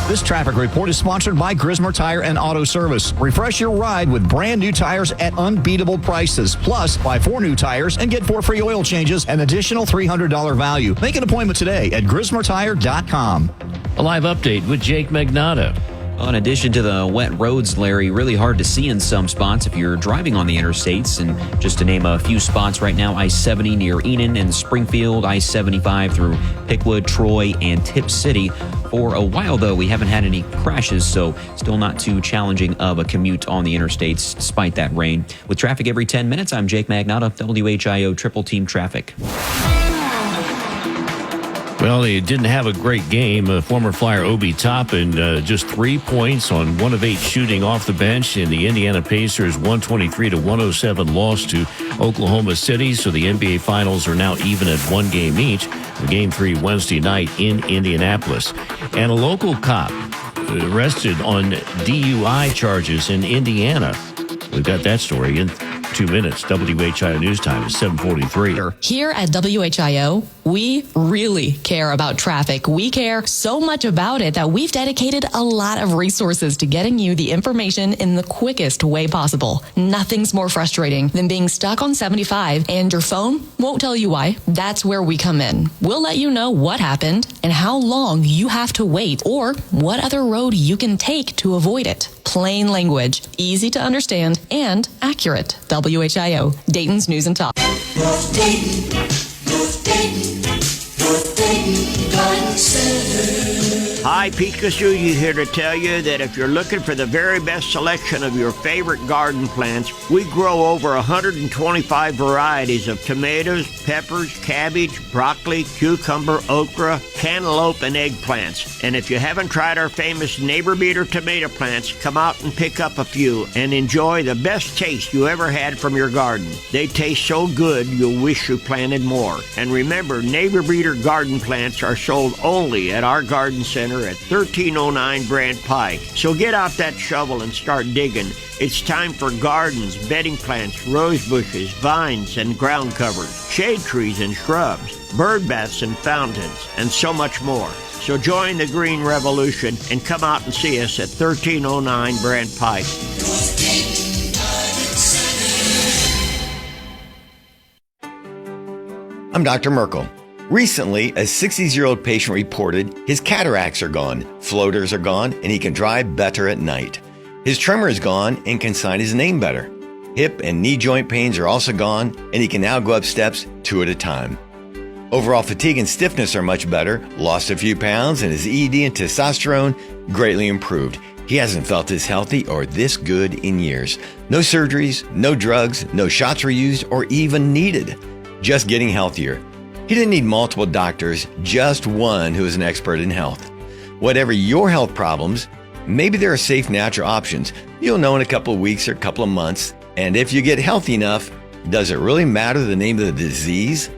This traffic report is sponsored by Grismer Tire and Auto Service. Refresh your ride with brand new tires at unbeatable prices. Plus, buy 4 new tires and get 4 free oil changes, an additional $300 value. Make an appointment today at GrismerTire.com. A live update with Jake Magnotta. In addition to the wet roads, Larry, really hard to see in some spots if you're driving on the interstates. And just to name a few spots right now, I-70 near Enon and Springfield, I-75 through Pickwood, Troy, and Tip City. For a while, though, we haven't had any crashes, so still not too challenging of a commute on the interstates despite that rain. With traffic every 10 minutes, I'm Jake Magnotta, WHIO Triple Team Traffic. Well, he didn't have a great game. Former Flyer Obi Toppin, just 3 points on 1 of 8 shooting off the bench in the Indiana Pacers 123-107 loss to Oklahoma City. So the NBA Finals are now even at 1 game each. Game 3 Wednesday night in Indianapolis. And a local cop arrested on DUI charges in Indiana. We've got that story in 2 minutes. WHIO News Time is 7:43. Here at WHIO, we really care about traffic. We care so much about it that we've dedicated a lot of resources to getting you the information in the quickest way possible. Nothing's more frustrating than being stuck on 75 and your phone won't tell you why. That's where we come in. We'll let you know what happened and how long you have to wait or what other road you can take to avoid it. Plain language, easy to understand, and accurate. WHIO, Dayton's News and Talk. North Dayton, North Dayton, North Dayton Garden Center. Hi, Pete Kasugi here to tell you that if you're looking for the very best selection of your favorite garden plants, we grow over 125 varieties of tomatoes, peppers, cabbage, broccoli, cucumber, okra, cantaloupe, and eggplants. And if you haven't tried our famous Neighbor Beater tomato plants, come out and pick up a few and enjoy the best taste you ever had from your garden. They taste so good you'll wish you planted more. And remember, Neighbor Beater garden plants are sold only at our garden center at 1309 Grant Pike. So get out that shovel and start digging. It's time for gardens, bedding plants, rose bushes, vines, and ground covers, shade trees and shrubs, bird baths and fountains, and so much more. So join the green revolution and come out and see us at 1309 Grant Pike. I'm Dr. Merkel. Recently, a 60-year-old patient reported his cataracts are gone, floaters are gone, and he can drive better at night. His tremor is gone and can sign his name better. Hip and knee joint pains are also gone, and he can now go up steps 2 at a time. Overall fatigue and stiffness are much better, lost a few pounds, and his ED and testosterone greatly improved. He hasn't felt this healthy or this good in years. No surgeries, no drugs, no shots were used or even needed. Just getting healthier. He didn't need multiple doctors, just one who is an expert in health. Whatever your health problems, maybe there are safe natural options. You'll know in a couple of weeks or a couple of months. And if you get healthy enough, does it really matter the name of the disease?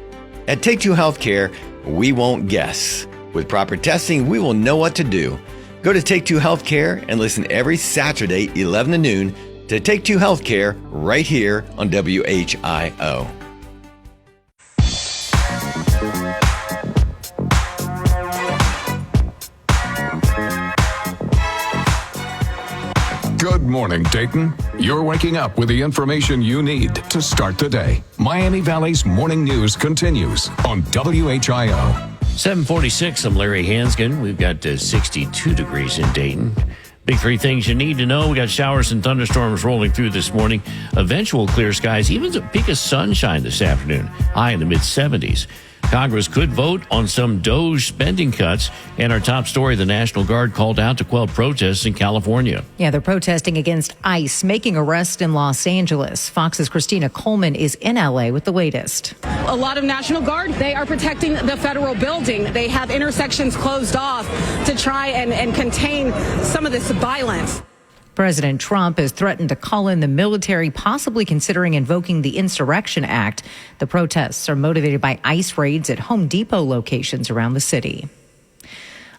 At Take Two Healthcare, we won't guess. With proper testing, we will know what to do. Go to Take Two Healthcare and listen every Saturday, 11 to noon, to Take Two Healthcare right here on WHIO. Good morning, Dayton. You're waking up with the information you need to start the day. Miami Valley's morning news continues on WHIO. 746, I'm Larry Hansgen. We've got 62 degrees in Dayton. Big three things you need to know. We got showers and thunderstorms rolling through this morning. Eventual clear skies, even a peak of sunshine this afternoon. High in the mid-70s. Congress could vote on some DOGE spending cuts. And our top story, the National Guard called out to quell protests in California. Yeah, they're protesting against ICE making arrests in Los Angeles. Fox's Christina Coleman is in L.A. with the latest. A lot of National Guard, they are protecting the federal building. They have intersections closed off to try and contain some of this violence. President Trump has threatened to call in the military, possibly considering invoking the Insurrection Act. The protests are motivated by ICE raids at Home Depot locations around the city.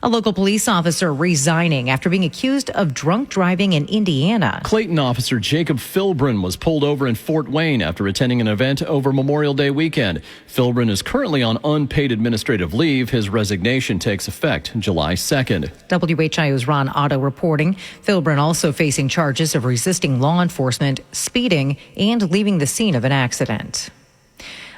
A local police officer resigning after being accused of drunk driving in Indiana. Clayton officer Jacob Philbrin was pulled over in Fort Wayne after attending an event over Memorial Day weekend. Philbrin is currently on unpaid administrative leave. His resignation takes effect July 2nd. WHIO's Ron Otto reporting. Philbrin also facing charges of resisting law enforcement, speeding, and leaving the scene of an accident.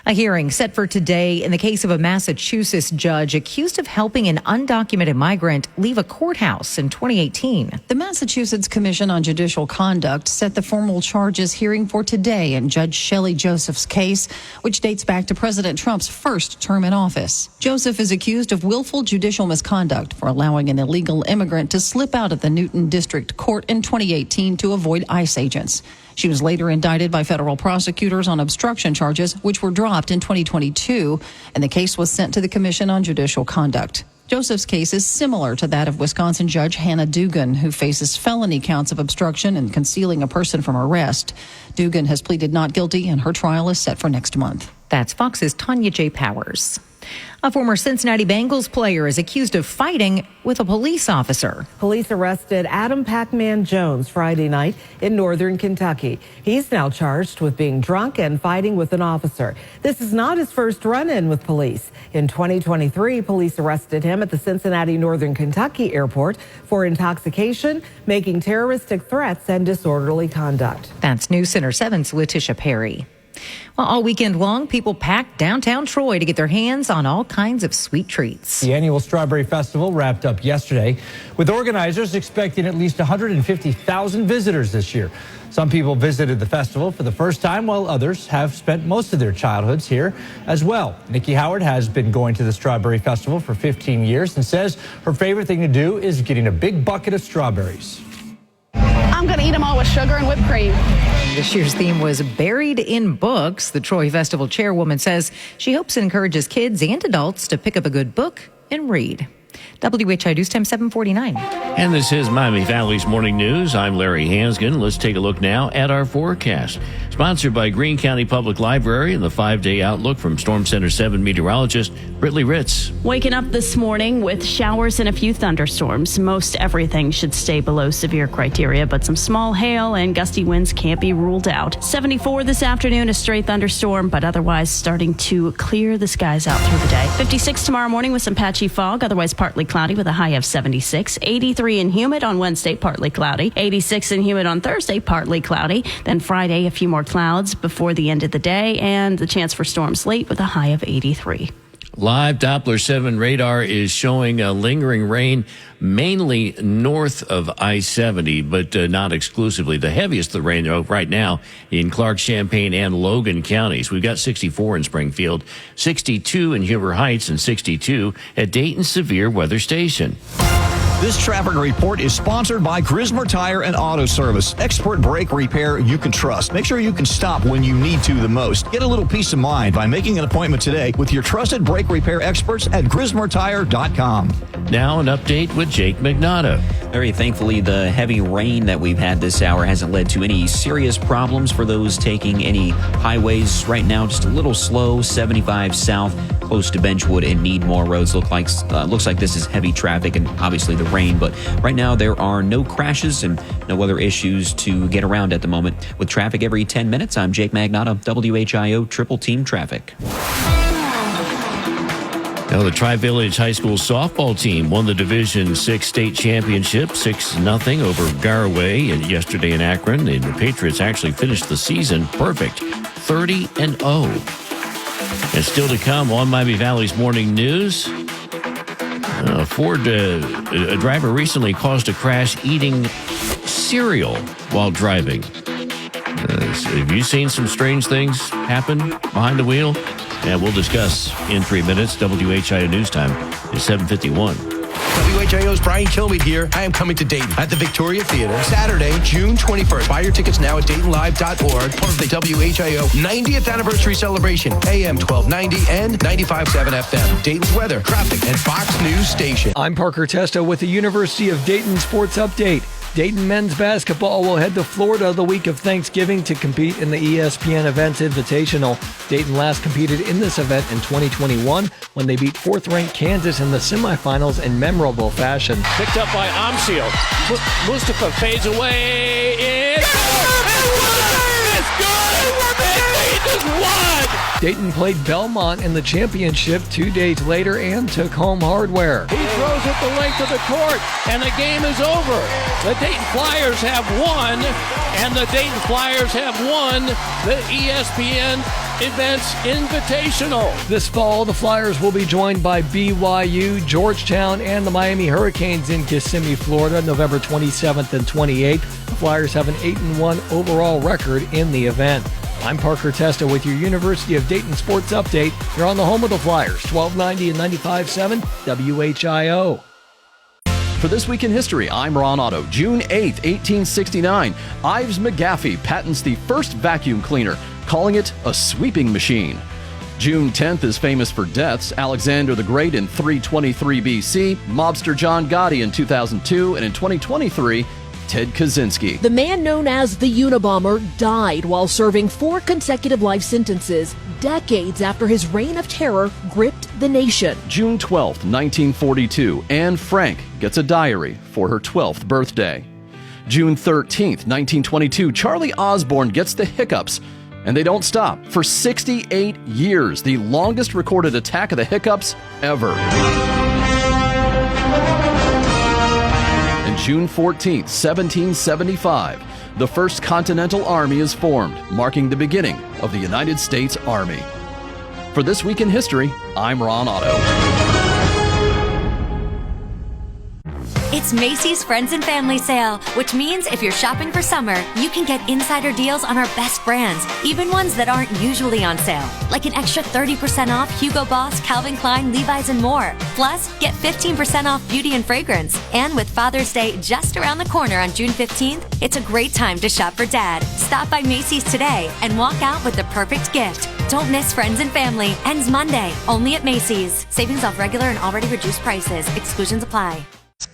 A hearing set for today in the case of a Massachusetts judge accused of helping an undocumented migrant leave a courthouse in 2018. The Massachusetts Commission on Judicial Conduct set the formal charges hearing for today in Judge Shelley Joseph's case, which dates back to President Trump's first term in office. Joseph is accused of willful judicial misconduct for allowing an illegal immigrant to slip out of the Newton District Court in 2018 to avoid ICE agents. She was later indicted by federal prosecutors on obstruction charges, which were dropped in 2022, and the case was sent to the Commission on Judicial Conduct. Joseph's case is similar to that of Wisconsin Judge Hannah Dugan, who faces felony counts of obstruction and concealing a person from arrest. Dugan has pleaded not guilty, and her trial is set for next month. That's Fox's Tanya J. Powers. A former Cincinnati Bengals player is accused of fighting with a police officer. Police arrested Adam Pac-Man Jones Friday night in northern Kentucky. He's now charged with being drunk and fighting with an officer. This is not his first run-in with police. In 2023, police arrested him at the Cincinnati Northern Kentucky airport for intoxication, making terroristic threats, and disorderly conduct. That's News Center 7's Letitia Perry. Well, all weekend long, people packed downtown Troy to get their hands on all kinds of sweet treats. The annual Strawberry Festival wrapped up yesterday, with organizers expecting at least 150,000 visitors this year. Some people visited the festival for the first time, while others have spent most of their childhoods here as well. Nikki Howard has been going to the Strawberry Festival for 15 years and says her favorite thing to do is getting a big bucket of strawberries. I'm going to eat them all with sugar and whipped cream. This year's theme was Buried in Books. The Troy Festival chairwoman says she hopes it encourages kids and adults to pick up a good book and read. WHI News Time 749. And this is Miami Valley's Morning News. I'm Larry Hansgen. Let's take a look now at our forecast. Sponsored by Greene County Public Library and the 5-day outlook from Storm Center 7 meteorologist Britley Ritz. Waking up this morning with showers and a few thunderstorms. Most everything should stay below severe criteria, but some small hail and gusty winds can't be ruled out. 74 this afternoon, a stray thunderstorm, but otherwise starting to clear the skies out through the day. 56 tomorrow morning with some patchy fog, otherwise partly cloudy with a high of 76. 83 and humid on Wednesday, partly cloudy. 86 and humid on Thursday, partly cloudy. Then Friday, a few more clouds before the end of the day, and the chance for storms late with a high of 83. Live Doppler 7 radar is showing lingering rain mainly north of I-70, but not exclusively. The heaviest of the rain right now in Clark, Champaign, and Logan counties. We've got 64 in Springfield, 62 in Huber Heights, and 62 at Dayton Severe Weather Station. This traffic report is sponsored by Grismer Tire and Auto Service. Expert brake repair you can trust. Make sure you can stop when you need to the most. Get a little peace of mind by making an appointment today with your trusted brake repair experts at GrismerTire.com. Now an update with Jake McNaughton. Very thankfully, the heavy rain that we've had this hour hasn't led to any serious problems for those taking any highways right now. Just a little slow, 75 south, close to Benchwood and Needmore roads. Looks like this is heavy traffic and obviously the rain, but right now there are no crashes and no other issues to get around at the moment. With traffic every 10 minutes, I'm Jake Magnotta, WHIO Triple Team Traffic. Now, the Tri-Village High School softball team won the Division 6 state championship 6-0 over Garaway yesterday in Akron. And the Patriots actually finished the season perfect, 30-0. And still to come on Miami Valley's Morning News. A driver recently caused a crash eating cereal while driving. Have you seen some strange things happen behind the wheel? Yeah, we'll discuss in 3 minutes. WHIO News Time is 7:51. WHIO's Brian Kilmeade here. I am coming to Dayton at the Victoria Theater Saturday, June 21st. Buy your tickets now at DaytonLive.org. Part of the WHIO 90th anniversary celebration. AM 1290 and 95.7 FM. Dayton's weather, traffic, and Fox News station. I'm Parker Testa with the University of Dayton Sports Update. Dayton men's basketball will head to Florida the week of Thanksgiving to compete in the ESPN Events Invitational. Dayton last competed in this event in 2021 when they beat 4th-ranked Kansas in the semifinals in memorable fashion. Picked up by Amsil. Mustafa fades away. It's good! Dayton played Belmont in the championship 2 days later and took home hardware. He throws it the length of the court, and the game is over. The Dayton Flyers have won, and the Dayton Flyers have won the ESPN Events Invitational. This fall, the Flyers will be joined by BYU, Georgetown, and the Miami Hurricanes in Kissimmee, Florida, November 27th and 28th. The Flyers have an 8-1 overall record in the event. I'm Parker Testa with your University of Dayton Sports Update. You're on the home of the Flyers, 1290 and 95.7 WHIO. For This Week in History, I'm Ron Otto. June 8th, 1869, Ives McGaffey patents the first vacuum cleaner, calling it a sweeping machine. June 10th is famous for deaths. Alexander the Great in 323 BC, mobster John Gotti in 2002, and in 2023, Ted Kaczynski. The man known as the Unabomber died while serving 4 consecutive life sentences, decades after his reign of terror gripped the nation. June 12th, 1942, Anne Frank gets a diary for her 12th birthday. June 13th, 1922, Charlie Osborne gets the hiccups, and they don't stop. For 68 years, the longest recorded attack of the hiccups ever. June 14th, 1775, the First Continental Army is formed, marking the beginning of the United States Army. For This Week in History, I'm Ron Otto. It's Macy's Friends and Family Sale, which means if you're shopping for summer, you can get insider deals on our best brands, even ones that aren't usually on sale, like an extra 30% off Hugo Boss, Calvin Klein, Levi's, and more. Plus, get 15% off beauty and fragrance. And with Father's Day just around the corner on June 15th, it's a great time to shop for Dad. Stop by Macy's today and walk out with the perfect gift. Don't miss Friends and Family. Ends Monday, only at Macy's. Savings off regular and already reduced prices. Exclusions apply.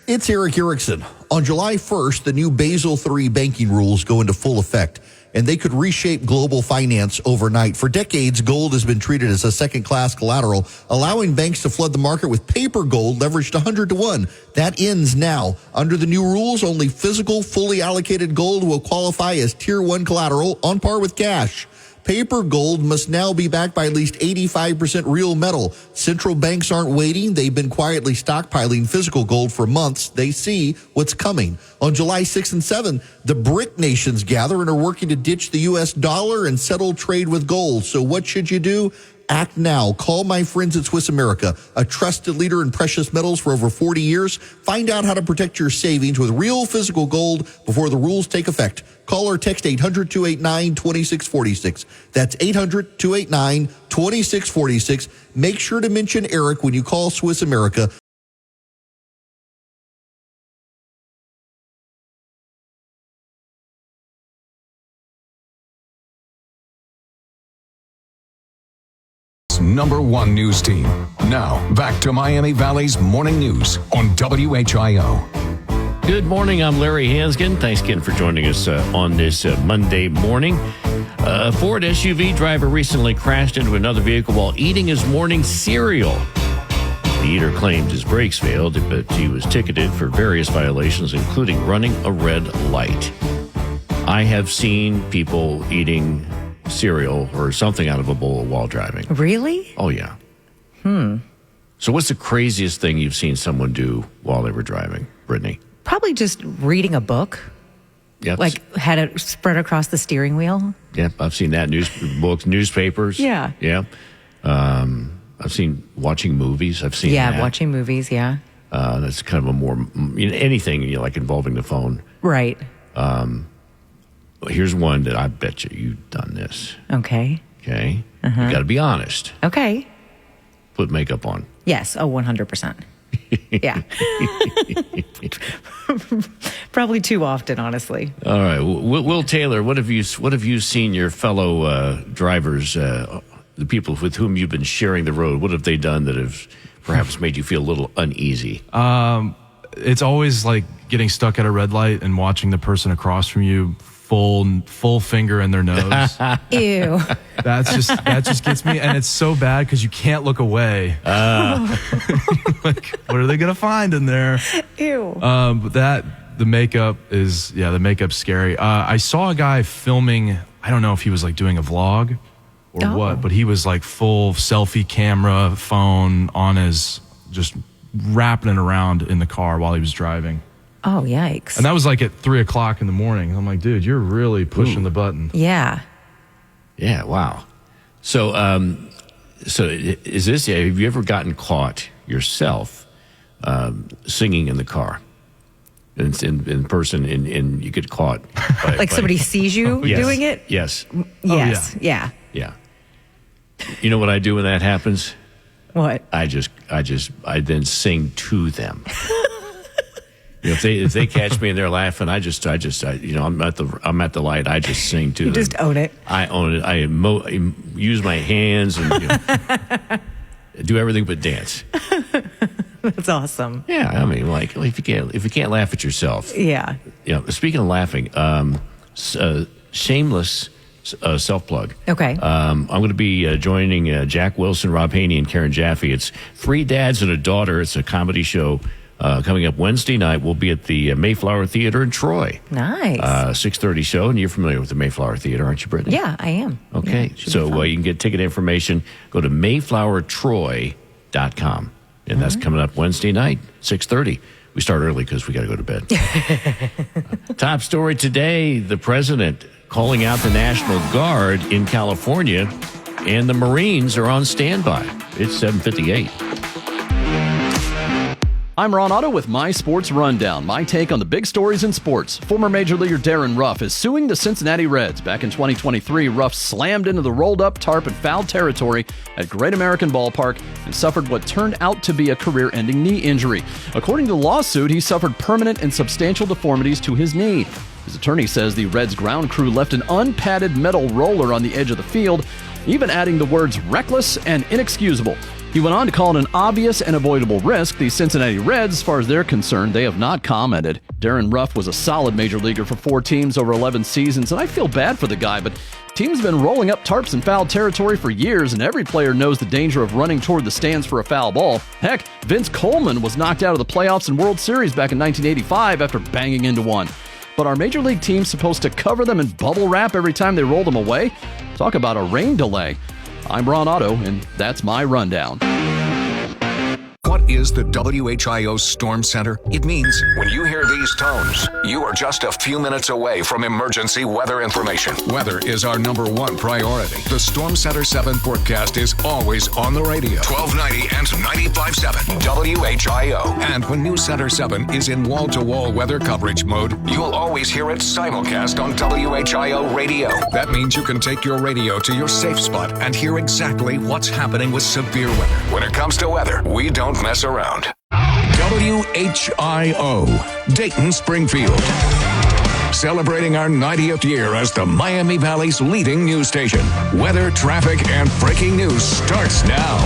It's Eric Erickson. On July 1st, the new Basel III banking rules go into full effect, and they could reshape global finance overnight. For decades, gold has been treated as a second-class collateral, allowing banks to flood the market with paper gold leveraged 100-to-1. That ends now. Under the new rules, only physical, fully allocated gold will qualify as Tier 1 collateral on par with cash. Paper gold must now be backed by at least 85% real metal. Central banks aren't waiting. They've been quietly stockpiling physical gold for months. They see what's coming. On July 6th and 7th, the BRIC nations gather and are working to ditch the U.S. dollar and settle trade with gold. So what should you do? Act now. Call my friends at Swiss America, a trusted leader in precious metals for over 40 years. Find out how to protect your savings with real physical gold before the rules take effect. Call or text 800-289-2646. That's 800-289-2646. Make sure to mention Eric when you call Swiss America. #1 news team. Now, back to Miami Valley's Morning News on WHIO. Good morning. I'm Larry Hanskin. Thanks again for joining us on this Monday morning. A Ford SUV driver recently crashed into another vehicle while eating his morning cereal. The eater claimed his brakes failed, but he was ticketed for various violations, including running a red light. I have seen people eating cereal or something out of a bowl while driving. Really? Oh, yeah. So what's the craziest thing you've seen someone do while they were driving, Brittany? Probably just reading a book. Yep. Like had it spread across the steering wheel. Yep, I've seen that. Books, newspapers. Yeah. Yeah. I've seen watching movies. I've seen that. Watching movies, yeah. That's kind of a more, anything like involving the phone. Right. Here's one that I bet you've done this. Okay. Okay. You got to be honest. Okay. Put makeup on. Yes. Oh, 100%. Yeah. Probably too often, honestly. All right. Will Taylor, what have you seen your fellow drivers, the people with whom you've been sharing the road, what have they done that have perhaps made you feel a little uneasy? It's always like getting stuck at a red light and watching the person across from you full finger in their nose. Ew. That just gets me, and it's so bad because you can't look away. Like, what are they gonna find in there? Ew. But the makeup's scary. I saw a guy filming. I don't know if he was like doing a vlog or what, but he was like full selfie camera phone on his, just wrapping it around in the car while he was driving. Oh, yikes. And that was like at 3:00 in the morning. I'm like, dude, you're really pushing the button. Yeah. Yeah, wow. So is this, have you ever gotten caught yourself singing in the car? In person, and you get caught. Somebody sees you doing it? Yes. Yes. Yeah. Yeah. You know what I do when that happens? What? I then sing to them. If they catch me and they're laughing, I'm at the light. I just sing to them. You just own it. I own it. I use my hands and do everything but dance. That's awesome. Yeah, I mean, like if you can't laugh at yourself. Yeah. Speaking of laughing, shameless self plug. Okay. I'm going to be joining Jack Wilson, Rob Haney, and Karen Jaffe. It's Three Dads and a Daughter. It's a comedy show. Coming up Wednesday night, we'll be at the Mayflower Theater in Troy. Nice. 6:30 show, and you're familiar with the Mayflower Theater, aren't you, Brittany? Yeah, I am. Okay, yeah, so you can get ticket information. Go to mayflowertroy.com, and that's coming up Wednesday night, 6:30. We start early because we got to go to bed. Top story today, the president calling out the National Guard in California, and the Marines are on standby. It's 7:58. I'm Ron Otto with My Sports Rundown. My take on the big stories in sports. Former Major Leaguer Darren Ruff is suing the Cincinnati Reds. Back in 2023, Ruff slammed into the rolled-up tarp in foul territory at Great American Ballpark and suffered what turned out to be a career-ending knee injury. According to the lawsuit, he suffered permanent and substantial deformities to his knee. His attorney says the Reds ground crew left an unpadded metal roller on the edge of the field, even adding the words reckless and inexcusable. He went on to call it an obvious and avoidable risk. The Cincinnati Reds, as far as they're concerned, they have not commented. Darren Ruff was a solid major leaguer for 4 teams over 11 seasons, and I feel bad for the guy, but teams have been rolling up tarps in foul territory for years, and every player knows the danger of running toward the stands for a foul ball. Heck, Vince Coleman was knocked out of the playoffs and World Series back in 1985 after banging into one. But are major league teams supposed to cover them in bubble wrap every time they roll them away? Talk about a rain delay. I'm Ron Otto, and that's my rundown. What is the WHIO Storm Center? It means when you hear these tones, you are just a few minutes away from emergency weather information. Weather is our #1 priority. The Storm Center 7 forecast is always on the radio. 1290 and 95.7 WHIO. And when News Center 7 is in wall-to-wall weather coverage mode, you'll always hear it simulcast on WHIO radio. That means you can take your radio to your safe spot and hear exactly what's happening with severe weather. When it comes to weather, we don't mess around. WHIO, Dayton, Springfield. Celebrating our 90th year as the Miami Valley's leading news station. Weather, traffic, and breaking news starts now.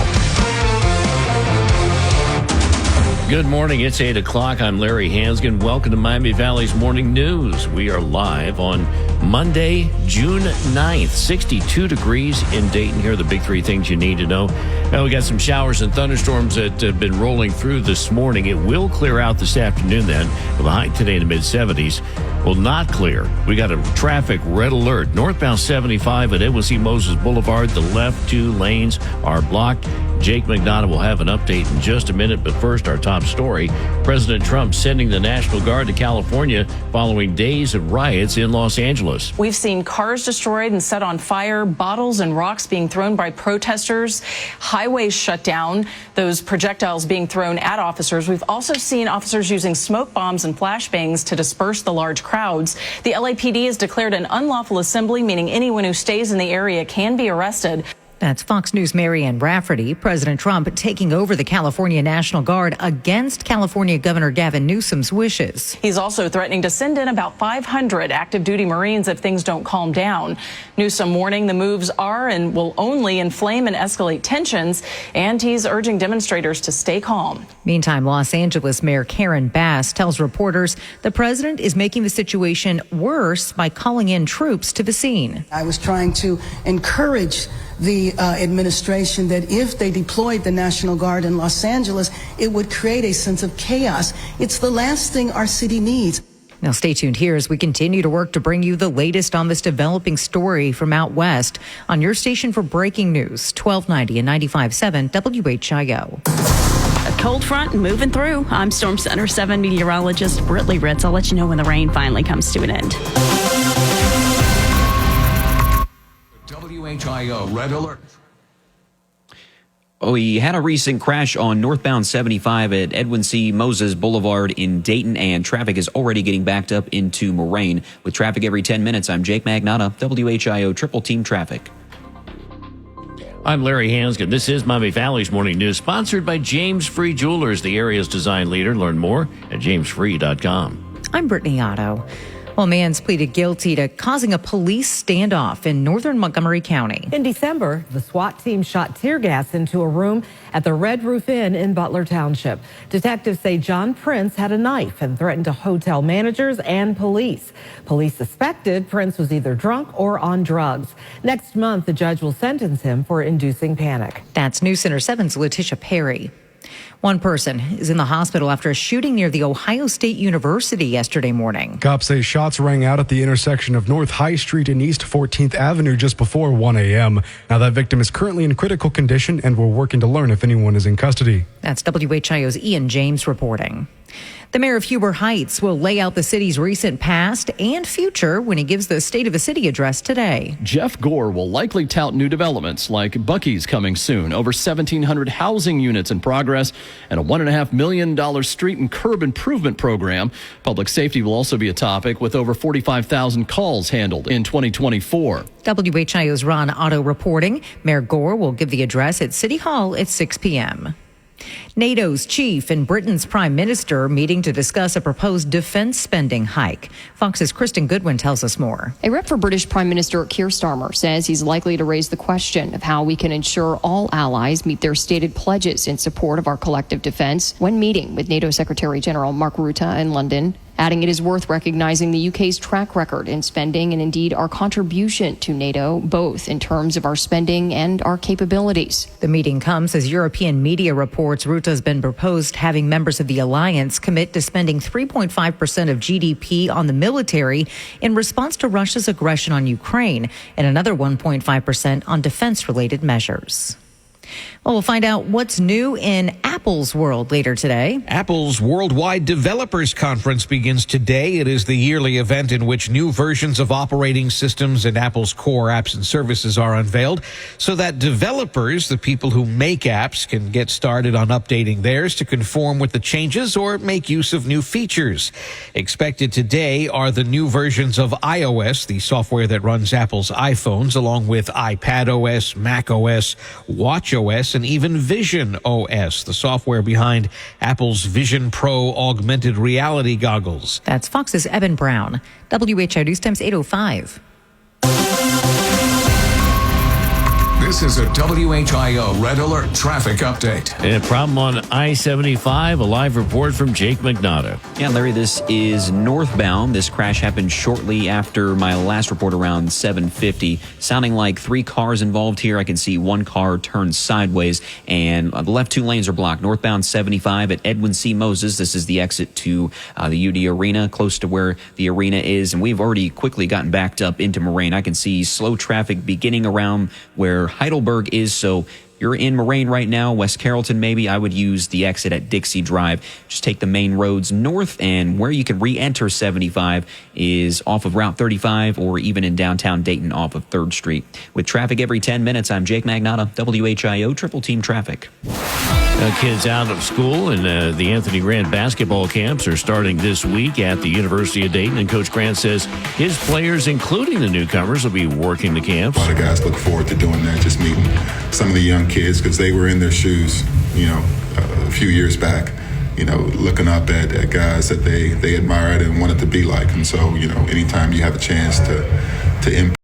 Good morning. It's 8 o'clock. I'm Larry Hansgen. Welcome to Miami Valley's Morning News. We are live on Monday, June 9th. 62 degrees in Dayton. Here are the big 3 things you need to know. We got some showers and thunderstorms that have been rolling through this morning. It will clear out this afternoon then, with a high today in the mid-70s. Will not clear. We got a traffic red alert. Northbound 75 at Edwin C. Moses Boulevard. The left 2 lanes are blocked. Jake McDonough will have an update in just a minute, but first, our top story. President Trump sending the National Guard to California following days of riots in Los Angeles. We've seen cars destroyed and set on fire, bottles and rocks being thrown by protesters, highways shut down, those projectiles being thrown at officers. We've also seen officers using smoke bombs and flashbangs to disperse the large crowds. The LAPD has declared an unlawful assembly, meaning anyone who stays in the area can be arrested. That's Fox News' Marianne Rafferty. President Trump taking over the California National Guard against California Governor Gavin Newsom's wishes. He's also threatening to send in about 500 active duty Marines if things don't calm down. Newsom warning the moves are and will only inflame and escalate tensions, and he's urging demonstrators to stay calm. Meantime, Los Angeles Mayor Karen Bass tells reporters the president is making the situation worse by calling in troops to the scene. I was trying to encourage the administration that if they deployed the National Guard in Los Angeles, it would create a sense of chaos. It's the last thing our city needs. Now stay tuned here as we continue to work to bring you the latest on this developing story from out west on your station for breaking news, 1290 and 95.7 WHIO. A cold front moving through. I'm Storm Center 7 meteorologist Britley Ritz. I'll let you know when the rain finally comes to an end. WHIO Red Alert. We had a recent crash on northbound 75 at Edwin C. Moses Boulevard in Dayton, and traffic is already getting backed up into Moraine. With traffic every 10 minutes, I'm Jake Magnotta, WHIO Triple Team Traffic. I'm Larry Hanskin. This is Miami Valley's Morning News, sponsored by James Free Jewelers, the area's design leader. Learn more at jamesfree.com. I'm Brittany Otto. Well, a man's pleaded guilty to causing a police standoff in northern Montgomery County. In December, the SWAT team shot tear gas into a room at the Red Roof Inn in Butler Township. Detectives say John Prince had a knife and threatened to hotel managers and police. Police suspected Prince was either drunk or on drugs. Next month, the judge will sentence him for inducing panic. That's News Center 7's Letitia Perry. One person is in the hospital after a shooting near the Ohio State University yesterday morning. Cops say shots rang out at the intersection of North High Street and East 14th Avenue just before 1 a.m. Now, that victim is currently in critical condition, and we're working to learn if anyone is in custody. That's WHIO's Ian James reporting. The mayor of Huber Heights will lay out the city's recent past and future when he gives the State of the City address today. Jeff Gore will likely tout new developments like Buc-ee's coming soon, over 1,700 housing units in progress, and a $1.5 million street and curb improvement program. Public safety will also be a topic, with over 45,000 calls handled in 2024. WHIO's Ron Otto reporting. Mayor Gore will give the address at City Hall at 6 p.m. NATO's chief and Britain's prime minister meeting to discuss a proposed defense spending hike. Fox's Kristen Goodwin tells us more. A rep for British Prime Minister Keir Starmer says he's likely to raise the question of how we can ensure all allies meet their stated pledges in support of our collective defense when meeting with NATO Secretary General Mark Rutte in London, adding it is worth recognizing the UK's track record in spending and indeed our contribution to NATO, both in terms of our spending and our capabilities. The meeting comes as European media reports Rutte has been proposed having members of the alliance commit to spending 3.5% of GDP on the military in response to Russia's aggression on Ukraine and another 1.5% on defense-related measures. Well, we'll find out what's new in Apple's world later today. Apple's Worldwide Developers Conference begins today. It is the yearly event in which new versions of operating systems and Apple's core apps and services are unveiled so that developers, the people who make apps, can get started on updating theirs to conform with the changes or make use of new features. Expected today are the new versions of iOS, the software that runs Apple's iPhones, along with iPadOS, macOS, watchOS, and even Vision OS, the software behind Apple's Vision Pro augmented reality goggles. That's Fox's Evan Brown. WHIO News Times 8:05. This is a WHIO Red Alert traffic update. And a problem on I-75, a live report from Jake McNaughton. Yeah, Larry, this is northbound. This crash happened shortly after my last report around 7:50. Sounding like 3 cars involved here. I can see 1 car turned sideways, and the left 2 lanes are blocked. Northbound 75 at Edwin C. Moses. This is the exit to the UD Arena, close to where the arena is, and we've already quickly gotten backed up into Moraine. I can see slow traffic beginning around where Heidelberg is, so you're in Moraine right now, West Carrollton maybe, I would use the exit at Dixie Drive. Just take the main roads north, and where you can re-enter 75 is off of Route 35 or even in downtown Dayton off of 3rd Street. With traffic every 10 minutes, I'm Jake Magnotta, WHIO Triple Team Traffic. Kids out of school and the Anthony Grant basketball camps are starting this week at the University of Dayton. And Coach Grant says his players, including the newcomers, will be working the camps. A lot of guys look forward to doing that, just meeting some of the young kids because they were in their shoes, a few years back, looking up at guys that they admired and wanted to be like. And so, anytime you have a chance to impact